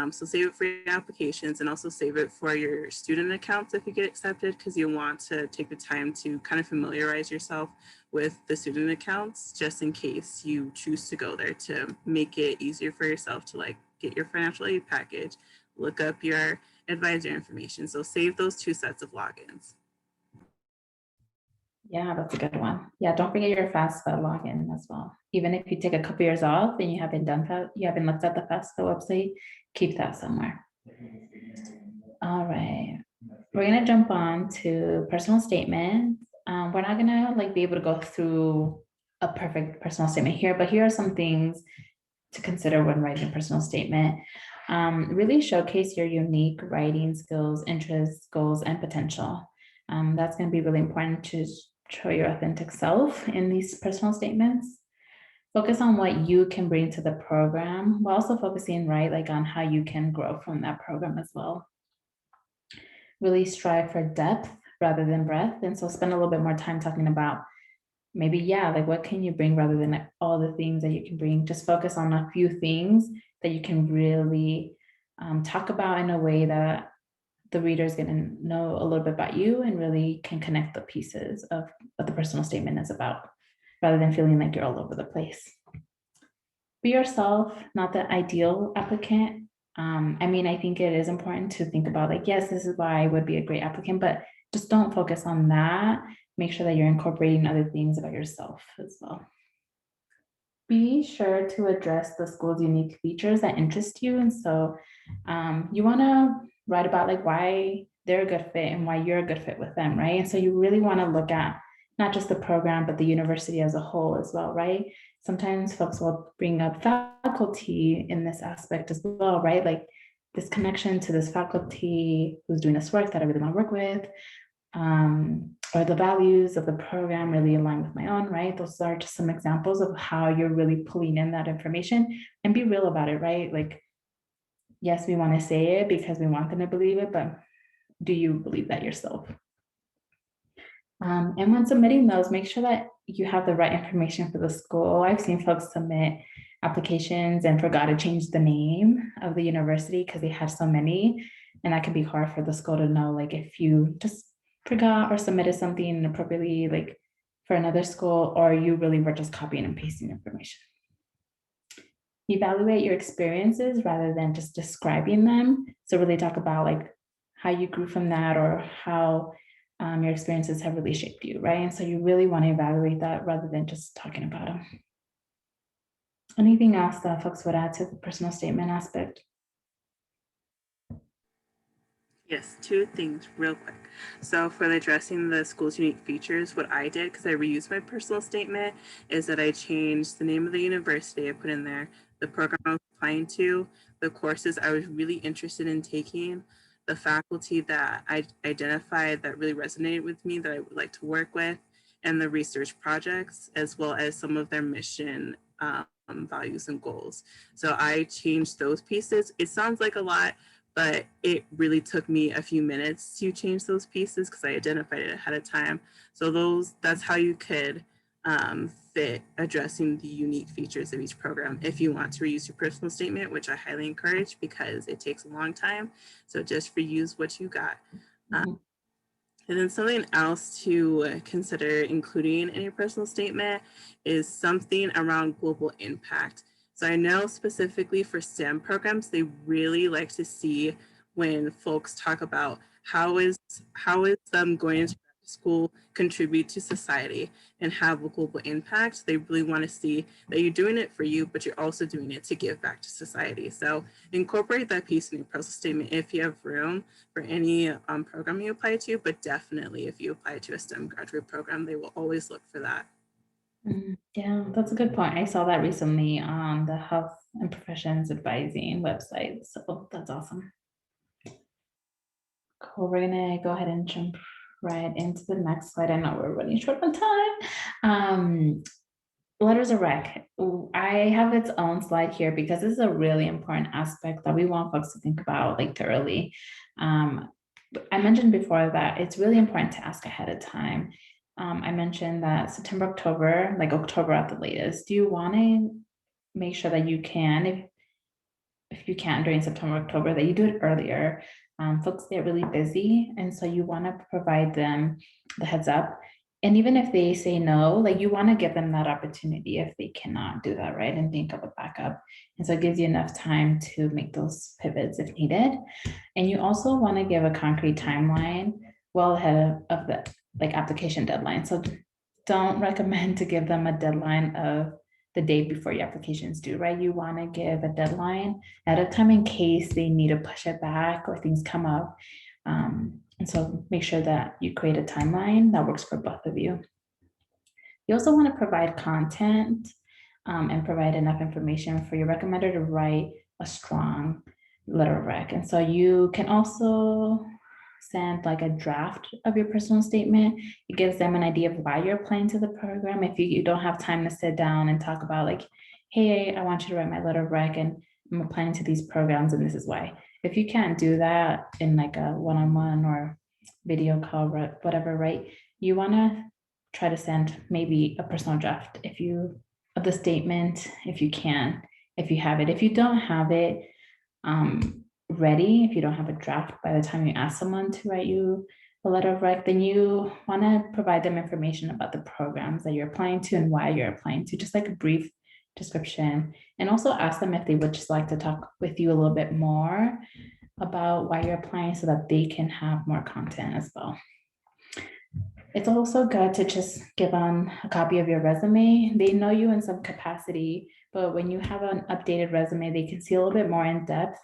So save it for your applications, and also save it for your student accounts if you get accepted, because you want to take the time to kind of familiarize yourself with the student accounts, just in case you choose to go there, to make it easier for yourself to like get your financial aid package, look up your advisor information. So save those 2 sets of logins. Yeah, that's a good one. Yeah, don't forget your FAFSA login as well. Even if you take a couple years off and you haven't done that, you haven't looked at the FAFSA website, keep that somewhere. All right, we're gonna jump on to personal statements. We're not gonna like be able to go through a perfect personal statement here, but here are some things to consider when writing a personal statement. Really showcase your unique writing skills, interests, goals, and potential. That's going to be really important to show your authentic self in these personal statements. Focus on what you can bring to the program, while also focusing, right, like on how you can grow from that program as well. Really strive for depth rather than breadth. And so spend a little bit more time talking about maybe, yeah, like what can you bring rather than like all the things that you can bring. Just focus on a few things that you can really talk about in a way that the reader is going to know a little bit about you and really can connect the pieces of what the personal statement is about, rather than feeling like you're all over the place. Be yourself, not the ideal applicant. I mean, I think it is important to think about like, yes, this is why I would be a great applicant, but just don't focus on that. Make sure that you're incorporating other things about yourself as well. Be sure to address the school's unique features that interest you. And so you want to write about like why they're a good fit and why you're a good fit with them, right? And so you really want to look at not just the program, but the university as a whole as well, right? Sometimes folks will bring up faculty in this aspect as well, right? Like this connection to this faculty who's doing this work that I really want to work with, or the values of the program really align with my own, right? Those are just some examples of how you're really pulling in that information, and be real about it, right? Like, yes, we want to say it because we want them to believe it, but do you believe that yourself? And when submitting those, make sure that you have the right information for the school. I've seen folks submit applications and forgot to change the name of the university because they had so many, and that can be hard for the school to know, like if you just forgot or submitted something inappropriately, like for another school, or you really were just copying and pasting information. Evaluate your experiences rather than just describing them. So really talk about like how you grew from that, or how your experiences have really shaped you, right? And so you really want to evaluate that rather than just talking about them. Anything else that folks would add to the personal statement aspect? Yes, 2 things real quick. So for addressing the school's unique features, what I did, because I reused my personal statement, is that I changed the name of the university. I put in there the program I was applying to, the courses I was really interested in taking, the faculty that I identified that really resonated with me that I would like to work with, and the research projects, as well as some of their mission values and goals. So I changed those pieces. It sounds like a lot, but it really took me a few minutes to change those pieces because I identified it ahead of time. So that's how you could fit addressing the unique features of each program if you want to reuse your personal statement, which I highly encourage because it takes a long time. So just reuse what you got. And then something else to consider including in your personal statement is something around global impact. So I know specifically for STEM programs, they really like to see when folks talk about how is them going to interact school contribute to society and have a global impact. They really want to see that you're doing it for you, but you're also doing it to give back to society. So incorporate that piece in your process statement if you have room for any program you apply to, but definitely if you apply to a STEM graduate program, they will always look for that. Yeah, that's a good point. I saw that recently on the Health and Professions Advising website. So that's awesome. Cool. We're gonna go ahead and jump right into the next slide. I know we're running short on time. Letters of rec. I have its own slide here because this is a really important aspect that we want folks to think about like thoroughly. I mentioned before that it's really important to ask ahead of time. I mentioned that September, October, like October at the latest. Do you want to make sure that you can, if you can during September, October, that you do it earlier? Folks get really busy, and so you want to provide them the heads up. And even if they say no, like you want to give them that opportunity if they cannot do that, right? And think of a backup. And so it gives you enough time to make those pivots if needed. And you also want to give a concrete timeline well ahead of the like application deadline. So don't recommend to give them a deadline of the day before your application is due, right? You want to give a deadline ahead of time in case they need to push it back or things come up. And so make sure that you create a timeline that works for both of you. You also want to provide content and provide enough information for your recommender to write a strong letter of rec. And so you can also send like a draft of your personal statement. It gives them an idea of why you're applying to the program. If you don't have time to sit down and talk about like, hey, I want you to write my letter of rec and I'm applying to these programs and this is why. If you can't do that in like a one-on-one or video call, whatever, right? You want to try to send maybe a personal draft of the statement, if you can, if you have it. If you don't have it ready, if you don't have a draft by the time you ask someone to write you a letter of rec, then you want to provide them information about the programs that you're applying to and why you're applying to, just like a brief description. And also ask them if they would just like to talk with you a little bit more about why you're applying so that they can have more content as well. It's also good to just give them a copy of your resume. They know you in some capacity, but when you have an updated resume, they can see a little bit more in depth,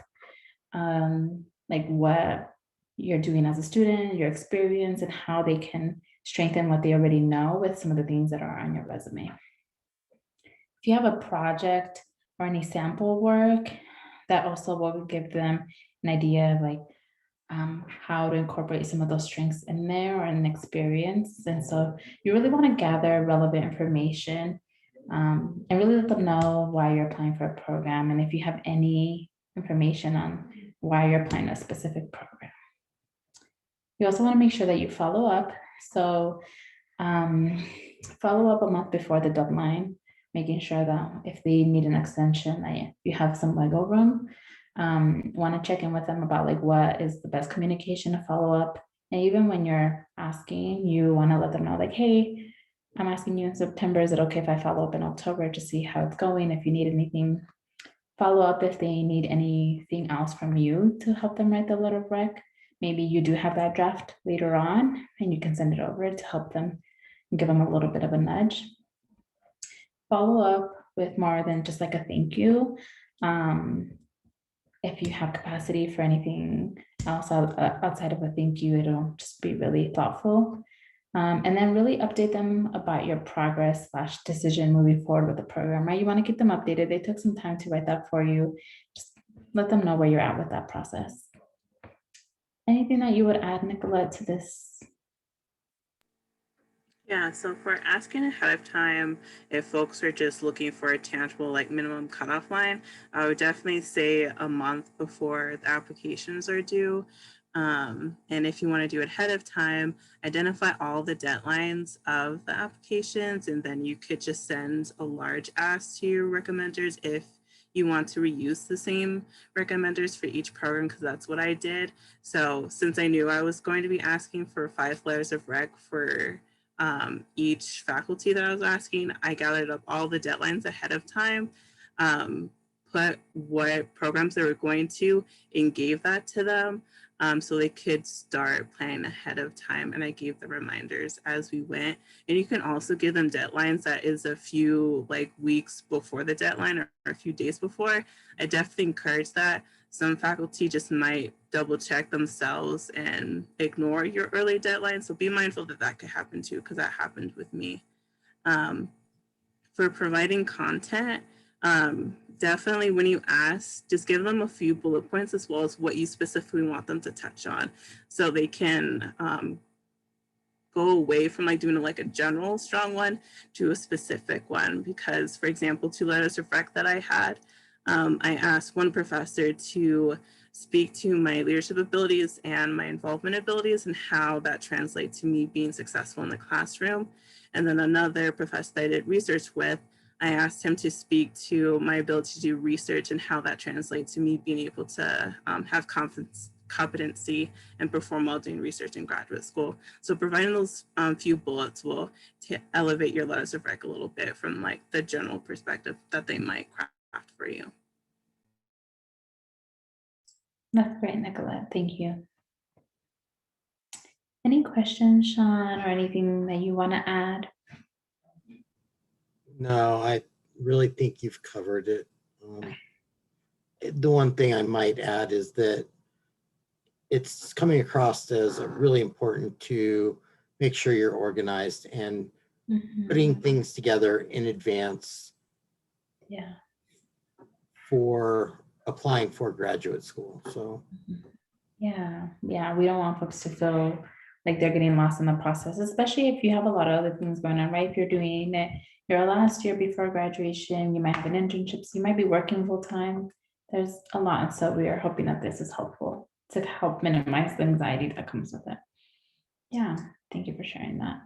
like what you're doing as a student, your experience, and how they can strengthen what they already know with some of the things that are on your resume. If you have a project or any sample work, that also will give them an idea of like how to incorporate some of those strengths in there or an experience. And so you really want to gather relevant information and really let them know why you're applying for a program and if you have any information on why you're applying a specific program. You also want to make sure that you follow up. So follow up a month before the deadline, making sure that if they need an extension, that you have some wiggle room. Want to check in with them about like what is the best communication to follow up. And even when you're asking, you want to let them know like, hey, I'm asking you in September, is it okay if I follow up in October to see how it's going? If you need anything, follow up if they need anything else from you to help them write the letter of rec. Maybe you do have that draft later on and you can send it over to help them and give them a little bit of a nudge. Follow up with more than just like a thank you. If you have capacity for anything else outside of a thank you, it'll just be really thoughtful. And then really update them about your progress / decision moving forward with the program, right? You want to keep them updated. They took some time to write that for you. Just let them know where you're at with that process. Anything that you would add, Nicolette, to this? Yeah, so for asking ahead of time, if folks are just looking for a tangible like minimum cutoff line, I would definitely say a month before the applications are due. And if you want to do it ahead of time, identify all the deadlines of the applications, and then you could just send a large ask to your recommenders if you want to reuse the same recommenders for each program, because that's what I did. So since I knew I was going to be asking for 5 letters of rec for each faculty that I was asking, I gathered up all the deadlines ahead of time, put what programs they were going to, and gave that to them. so they could start planning ahead of time. And I gave them reminders as we went. And you can also give them deadlines that is a few like weeks before the deadline or a few days before. I definitely encourage that. Some faculty just might double check themselves and ignore your early deadline. So be mindful that that could happen too, because that happened with me. For providing content, definitely when you ask, just give them a few bullet points as well as what you specifically want them to touch on, so they can go away from like doing like a general strong one to a specific one. Because for example, 2 letters of rec that I had, I asked one professor to speak to my leadership abilities and my involvement abilities and how that translates to me being successful in the classroom. And then another professor that I did research with, I asked him to speak to my ability to do research and how that translates to me being able to have competency and perform well doing research in graduate school. So providing those few bullets will elevate your letters of rec a little bit from like the general perspective that they might craft for you. That's great, Nicolette. Thank you. Any questions, Sean, or anything that you want to add? No, I really think you've covered it. The one thing I might add is that it's coming across as really important to make sure you're organized and putting things together in advance Yeah. for applying for graduate school. So Yeah, we don't want folks to feel like they're getting lost in the process, especially if you have a lot of other things going on, right? If you're doing it your last year before graduation, you might have an internship, so you might be working full time. There's a lot, and so we are hoping that this is helpful to help minimize the anxiety that comes with it. Yeah, thank you for sharing that.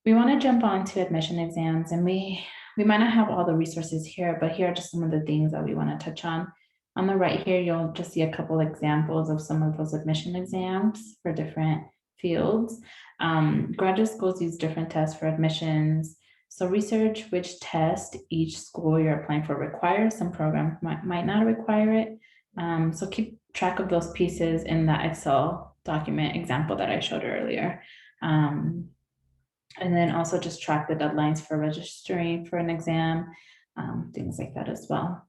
We want to jump on to admission exams, and we might not have all the resources here, but here are just some of the things that we want to touch on. On the right here, you'll just see a couple examples of some of those admission exams for different fields. Graduate schools use different tests for admissions. So research which test each school you're applying for requires. Some programs might not require it. So keep track of those pieces in that Excel document example that I showed earlier. And then also just track the deadlines for registering for an exam, things like that as well.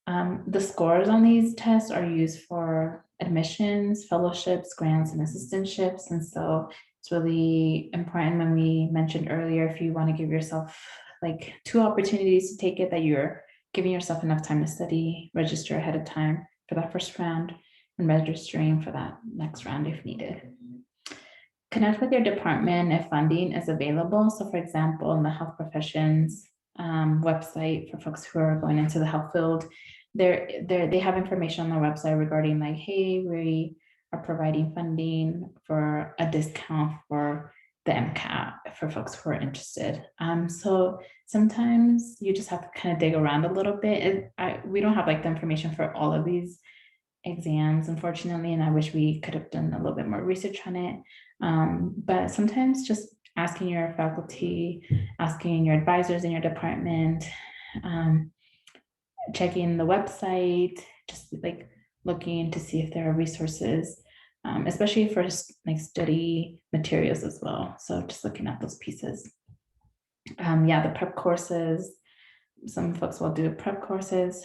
The scores on these tests are used for admissions, fellowships, grants, and assistantships. And so it's really important when we mentioned earlier, if you want to give yourself like 2 opportunities to take it, that you're giving yourself enough time to study, register ahead of time for that first round, and registering for that next round if needed. Connect with your department if funding is available. So for example, in the health professions website for folks who are going into the health field, they have information on their website regarding like, hey, we are providing funding for a discount for the MCAT for folks who are interested. So sometimes you just have to kind of dig around a little bit. We don't have like the information for all of these exams, unfortunately, and I wish we could have done a little bit more research on it. But sometimes just asking your faculty, asking your advisors in your department, checking the website, just like looking to see if there are resources, especially for like study materials as well. So just looking at those pieces. The prep courses, some folks will do prep courses.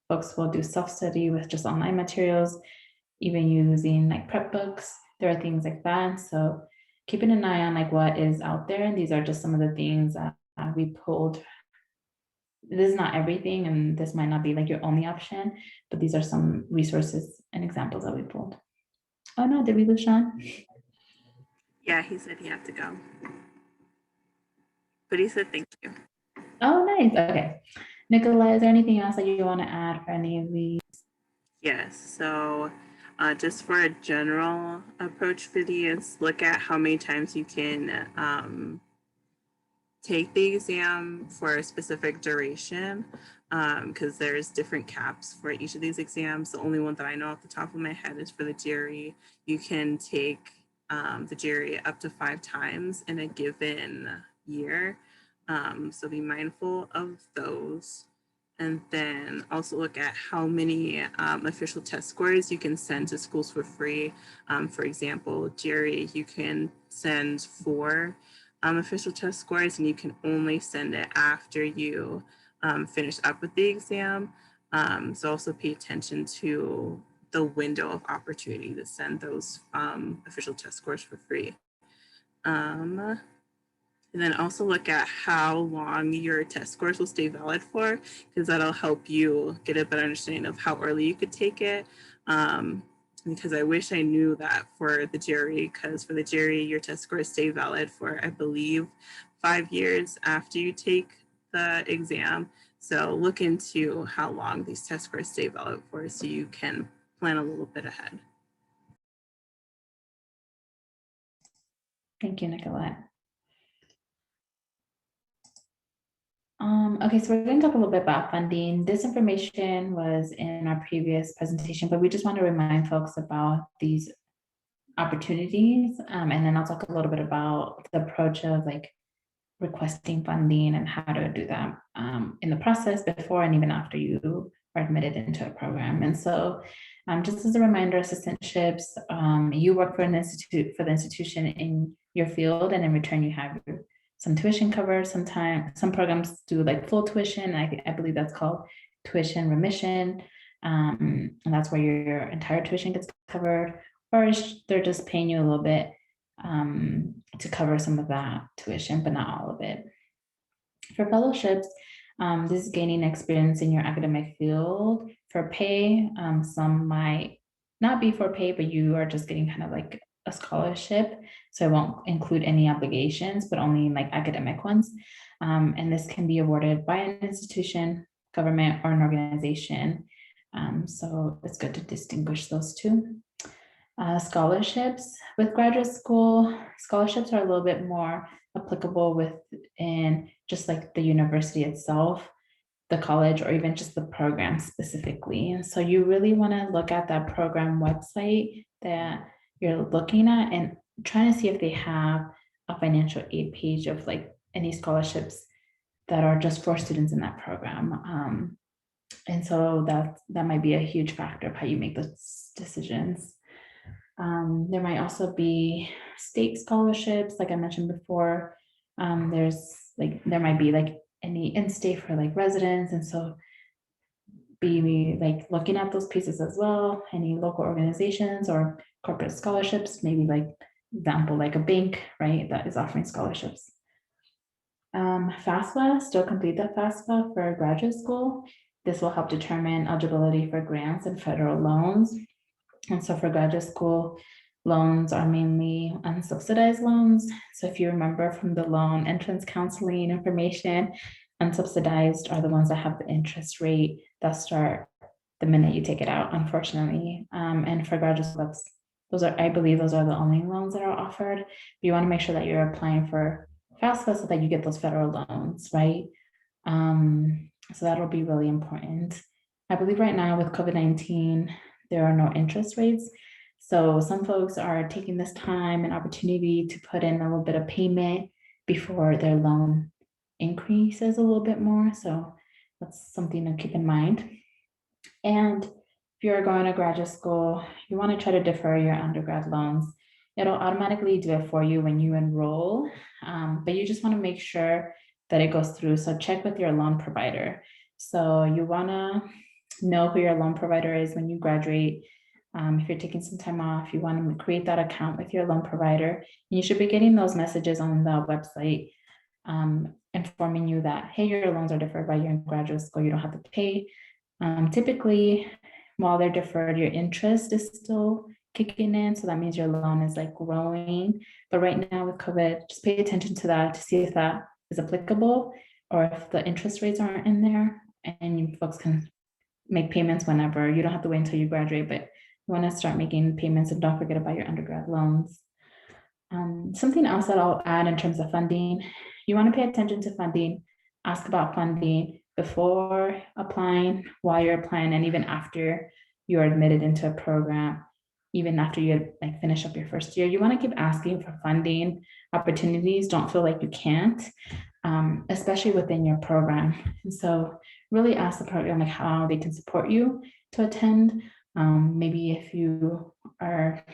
Folks will do self-study with just online materials, even using like prep books. There are things like that. So keeping an eye on like what is out there. And these are just some of the things that we pulled. This is not everything, and this might not be like your only option, but these are some resources and examples that we pulled. Oh no, did we lose Sean? Yeah, he said he had to go. But he said thank you. Oh, nice. Okay. Nicola, is there anything else that you want to add for any of these? Yes, so just for a general approach for these, look at how many times you can take the exam for a specific duration, because there's different caps for each of these exams. The only one that I know off the top of my head is for the GRE. You can take the GRE up to 5 times in a given year. So be mindful of those. And then also look at how many official test scores you can send to schools for free. For example, Jerry, you can send 4 official test scores, and you can only send it after you finish up with the exam. So also pay attention to the window of opportunity to send those official test scores for free. And then also look at how long your test scores will stay valid for, because that'll help you get a better understanding of how early you could take it. Because I wish I knew that for the GRE, because for the GRE, your test scores stay valid for, I believe, 5 years after you take the exam. So look into how long these test scores stay valid for so you can plan a little bit ahead. Thank you, Nicolette. Okay, so we're going to talk a little bit about funding. This information was in our previous presentation, but we just want to remind folks about these opportunities. And then I'll talk a little bit about the approach of like requesting funding and how to do that in the process before and even after you are admitted into a program. And so just as a reminder, assistantships, you work for the institution in your field, and in return you have some tuition covered. Sometimes some programs do like full tuition. I believe that's called tuition remission. And that's where your entire tuition gets covered, or they're just paying you a little bit to cover some of that tuition, but not all of it. For fellowships, this is gaining experience in your academic field. For pay, some might not be for pay, but you are just getting kind of like a scholarship. So I won't include any obligations, but only like academic ones. And this can be awarded by an institution, government, or an organization. So it's good to distinguish those two. Scholarships. With graduate school, scholarships are a little bit more applicable within just like the university itself, the college, or even just the program specifically. And so you really want to look at that program website that you're looking at and trying to see if they have a financial aid page of like any scholarships that are just for students in that program. And so that might be a huge factor of how you make those decisions. There might also be state scholarships, like I mentioned before. There might be like any in-state for like residents, and so be like looking at those pieces as well. Any local organizations or corporate scholarships, maybe like example like a bank, right, that is offering scholarships. FAFSA, still complete the FAFSA for graduate school. This will help determine eligibility for grants and federal loans. And so for graduate school, loans are mainly unsubsidized loans. So if you remember from the loan entrance counseling information, unsubsidized are the ones that have the interest rate that start the minute you take it out, unfortunately. And for graduate school, I believe those are the only loans that are offered. But you want to make sure that you're applying for FAFSA so that you get those federal loans, right? So that'll be really important. I believe right now with COVID-19, there are no interest rates. So some folks are taking this time and opportunity to put in a little bit of payment before their loan increases a little bit more. So that's something to keep in mind. And if you're going to graduate school, you want to try to defer your undergrad loans. It'll automatically do it for you when you enroll, but you just want to make sure that it goes through. So check with your loan provider. So you want to know who your loan provider is when you graduate. If you're taking some time off, you want to create that account with your loan provider. You should be getting those messages on the website informing you that, hey, your loans are deferred while you're in graduate school. You don't have to pay. Typically, while they're deferred, your interest is still kicking in. So that means your loan is like growing. But right now with COVID, just pay attention to that to see if that is applicable or if the interest rates aren't in there, and you folks can make payments whenever. You don't have to wait until you graduate, but you want to start making payments, and don't forget about your undergrad loans. Something else that I'll add in terms of funding, you want to pay attention to funding, ask about funding before applying, while you're applying, and even after you're admitted into a program, even after you like finish up your first year. You want to keep asking for funding opportunities. Don't feel like you can't, especially within your program. And so really ask the program like how they can support you to attend. Maybe if you are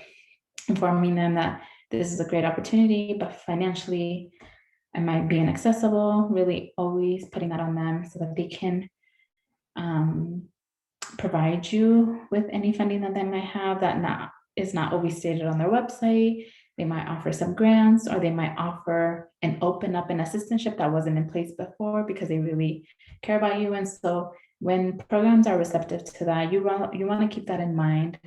informing them that this is a great opportunity, but financially it might be inaccessible, really always putting that on them so that they can provide you with any funding that they might have that is not always stated on their website. They might offer some grants, or they might offer and open up an assistantship that wasn't in place before because they really care about you. And so when programs are receptive to that, you want to keep that in mind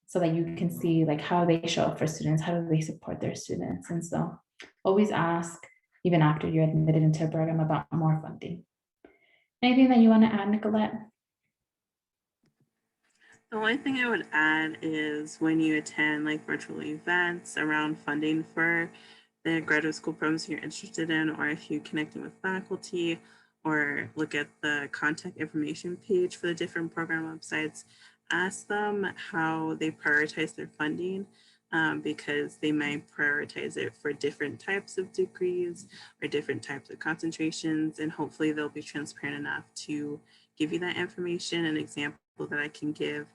so that you can see like how they show up for students, how do they support their students. And so always ask, even after you're admitted into a program, about more funding. Anything that you want to add, Nicolette? The only thing I would add is when you attend like virtual events around funding for the graduate school programs you're interested in, or if you're connecting with faculty, or look at the contact information page for the different program websites, ask them how they prioritize their funding, because they might prioritize it for different types of degrees or different types of concentrations, and hopefully they'll be transparent enough to give you that information. An example that I can give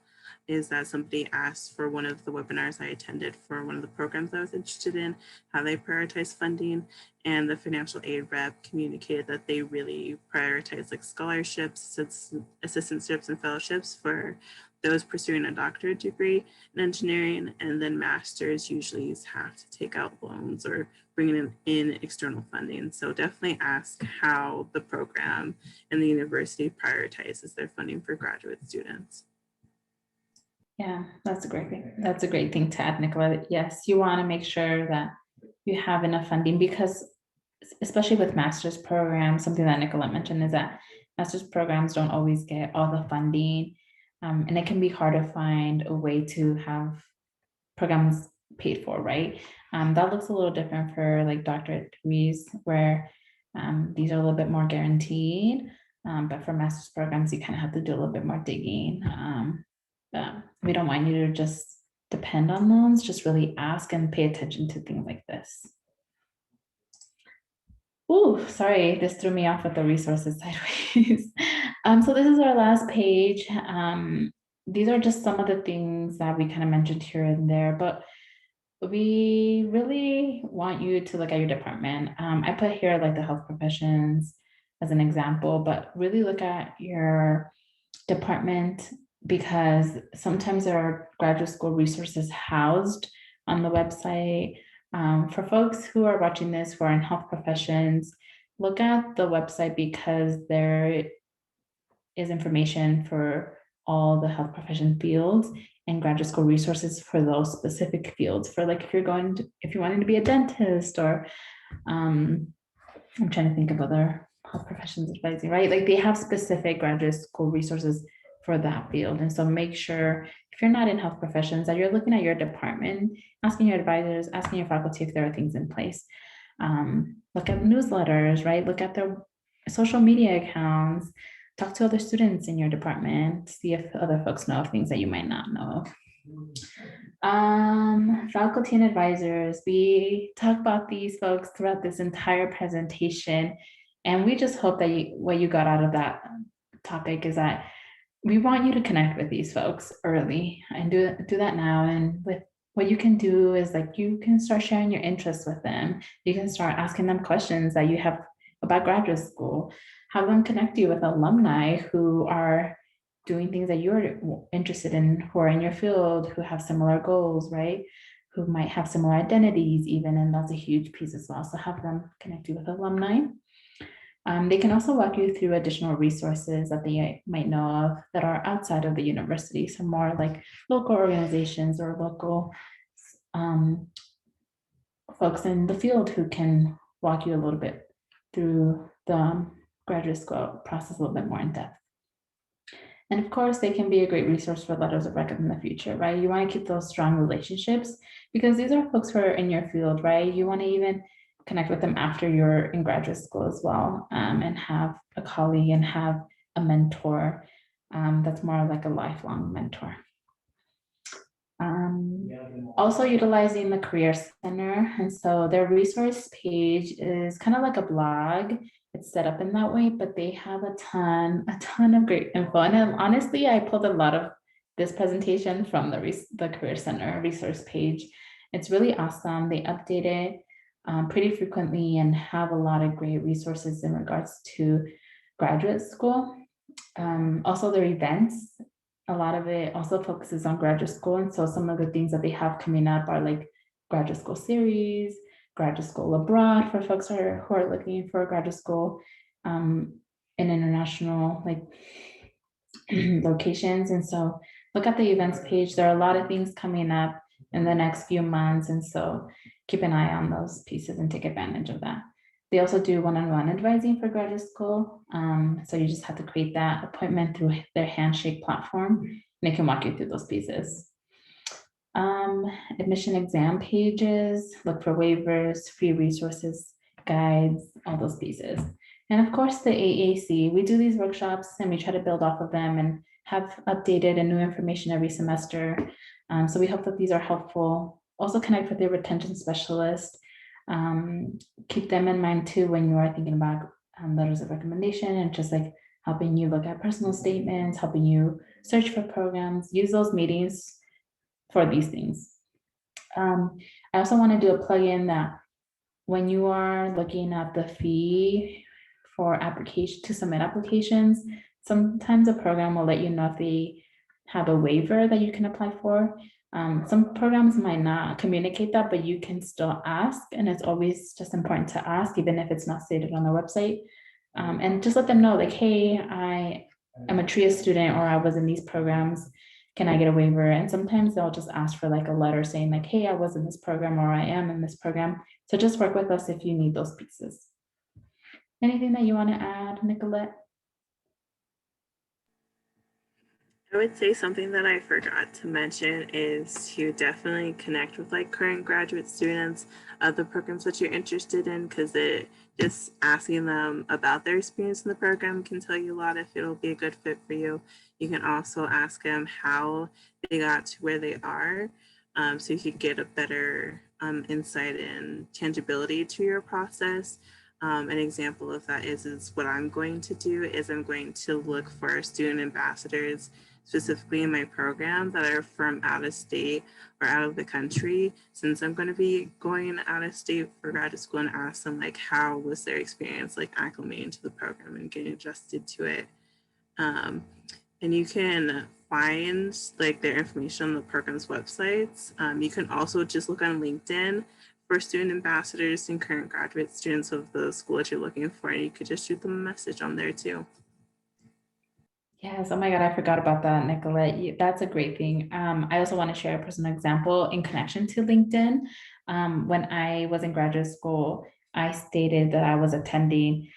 is that somebody asked for one of the webinars I attended for one of the programs I was interested in, how they prioritize funding, and the financial aid rep communicated that they really prioritize like scholarships, assistantships, and fellowships for those pursuing a doctorate degree in engineering, and then masters usually have to take out loans or bring in external funding. So definitely ask how the program and the university prioritizes their funding for graduate students. Yeah, that's a great thing. That's a great thing to add, Nicolette. Yes, you want to make sure that you have enough funding, because especially with master's programs, something that Nicolette mentioned is that master's programs don't always get all the funding, and it can be hard to find a way to have programs paid for, right? That looks a little different for like doctorate degrees, where these are a little bit more guaranteed, but for master's programs, you kind of have to do a little bit more digging. We don't want you to just depend on loans, just really ask and pay attention to things like this. Oh, sorry, this threw me off with the resources sideways. So this is our last page. These are just some of the things that we kind of mentioned here and there, but we really want you to look at your department. I put here like the health professions as an example, but really look at your department, because sometimes there are graduate school resources housed on the website. For folks who are watching this who are in health professions, look at the website, because there is information for all the health profession fields and graduate school resources for those specific fields. For like if you're wanting to be a dentist, or I'm trying to think of other health professions advising, right? Like they have specific graduate school resources for that field. And so make sure if you're not in health professions that you're looking at your department, asking your advisors, asking your faculty if there are things in place. Look at newsletters, right? Look at their social media accounts, talk to other students in your department, see if other folks know of things that you might not know of. Faculty and advisors, we talk about these folks throughout this entire presentation, and we just hope that what you got out of that topic is that we want you to connect with these folks early, and do that now. And with what you can do is like you can start sharing your interests with them. You can start asking them questions that you have about graduate school. Have them connect you with alumni who are doing things that you're interested in, who are in your field, who have similar goals, right? Who might have similar identities even, and that's a huge piece as well. So have them connect you with alumni. They can also walk you through additional resources that they might know of that are outside of the university. So more like local organizations or local folks in the field who can walk you a little bit through the graduate school process a little bit more in depth. And of course, they can be a great resource for letters of record in the future, right? You want to keep those strong relationships, because these are folks who are in your field, right? You want to even connect with them after you're in graduate school as well, and have a colleague and have a mentor that's more like a lifelong mentor. Also utilizing the Career Center. And so their resource page is kind of like a blog. It's set up in that way, but they have a ton of great info. And honestly, I pulled a lot of this presentation from the Career Center resource page. It's really awesome. They update it pretty frequently and have a lot of great resources in regards to graduate school. Also their events, a lot of it also focuses on graduate school. And so some of the things that they have coming up are like graduate school series, graduate school abroad for folks who are looking for graduate school in international like locations. And so look at the events page. There are a lot of things coming up in the next few months. And so keep an eye on those pieces and take advantage of that. They also do one-on-one advising for graduate school. So you just have to create that appointment through their Handshake platform, and they can walk you through those pieces. Admission exam pages, look for waivers, free resources, guides, all those pieces. And of course, the AAC, we do these workshops and we try to build off of them and have updated and new information every semester. So we hope that these are helpful. Also connect with your retention specialist. Keep them in mind too when you are thinking about letters of recommendation and just like helping you look at personal statements, helping you search for programs, use those meetings for these things. I also want to do a plug-in that when you are looking at the fee for application to submit applications, sometimes a program will let you know if they have a waiver that you can apply for. Some programs might not communicate that, but you can still ask, and it's always just important to ask, even if it's not stated on the website. And just let them know, like, hey, I am a TRIA student, or I was in these programs. Can I get a waiver? And sometimes they'll just ask for like a letter saying like, hey, I was in this program, or I am in this program. So just work with us if you need those pieces. Anything that you want to add, Nicolette? I would say something that I forgot to mention is to definitely connect with like current graduate students of the programs that you're interested in, because it just asking them about their experience in the program can tell you a lot if it'll be a good fit for you. You can also ask them how they got to where they are, so you can get a better insight and tangibility to your process. An example of that is what I'm going to do is I'm going to look for student ambassadors specifically in my program that are from out of state or out of the country, since I'm going to be going out of state for graduate school, and ask them like how was their experience like acclimating to the program and getting adjusted to it. And you can find like their information on the program's websites. You can also just look on LinkedIn for student ambassadors and current graduate students of the school that you're looking for, and you could just shoot them a message on there too. Yes, oh my God, I forgot about that, Nicolette. That's a great thing. I also want to share a personal example in connection to LinkedIn. When I was in graduate school, I stated that I was attending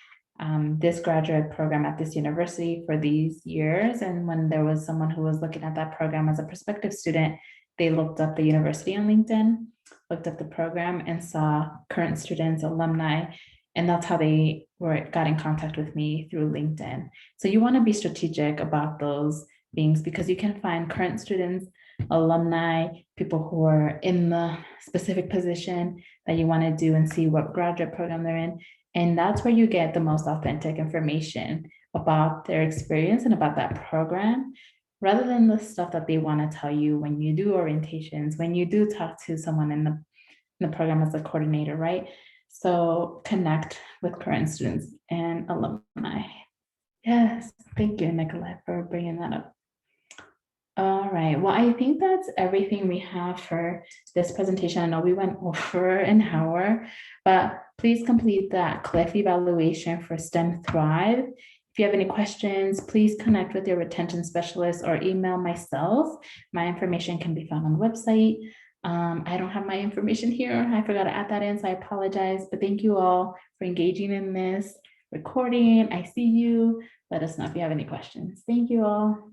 this graduate program at this university for these years. And when there was someone who was looking at that program as a prospective student, they looked up the university on LinkedIn, looked up the program, and saw current students, alumni, and that's how they got in contact with me through LinkedIn. So you want to be strategic about those things, because you can find current students, alumni, people who are in the specific position that you want to do and see what graduate program they're in. And that's where you get the most authentic information about their experience and about that program, rather than the stuff that they want to tell you when you do orientations, when you do talk to someone in the program as a coordinator, right? So connect with current students and alumni. Yes, thank you, Nicolette, for bringing that up. All right, well, I think that's everything we have for this presentation. I know we went over an hour, but please complete that CLF evaluation for STEM Thrive. If you have any questions, please connect with your retention specialist or email myself. My information can be found on the website. I don't have my information here. I forgot to add that in, so I apologize, but thank you all for engaging in this recording. I see you. Let us know if you have any questions. Thank you all.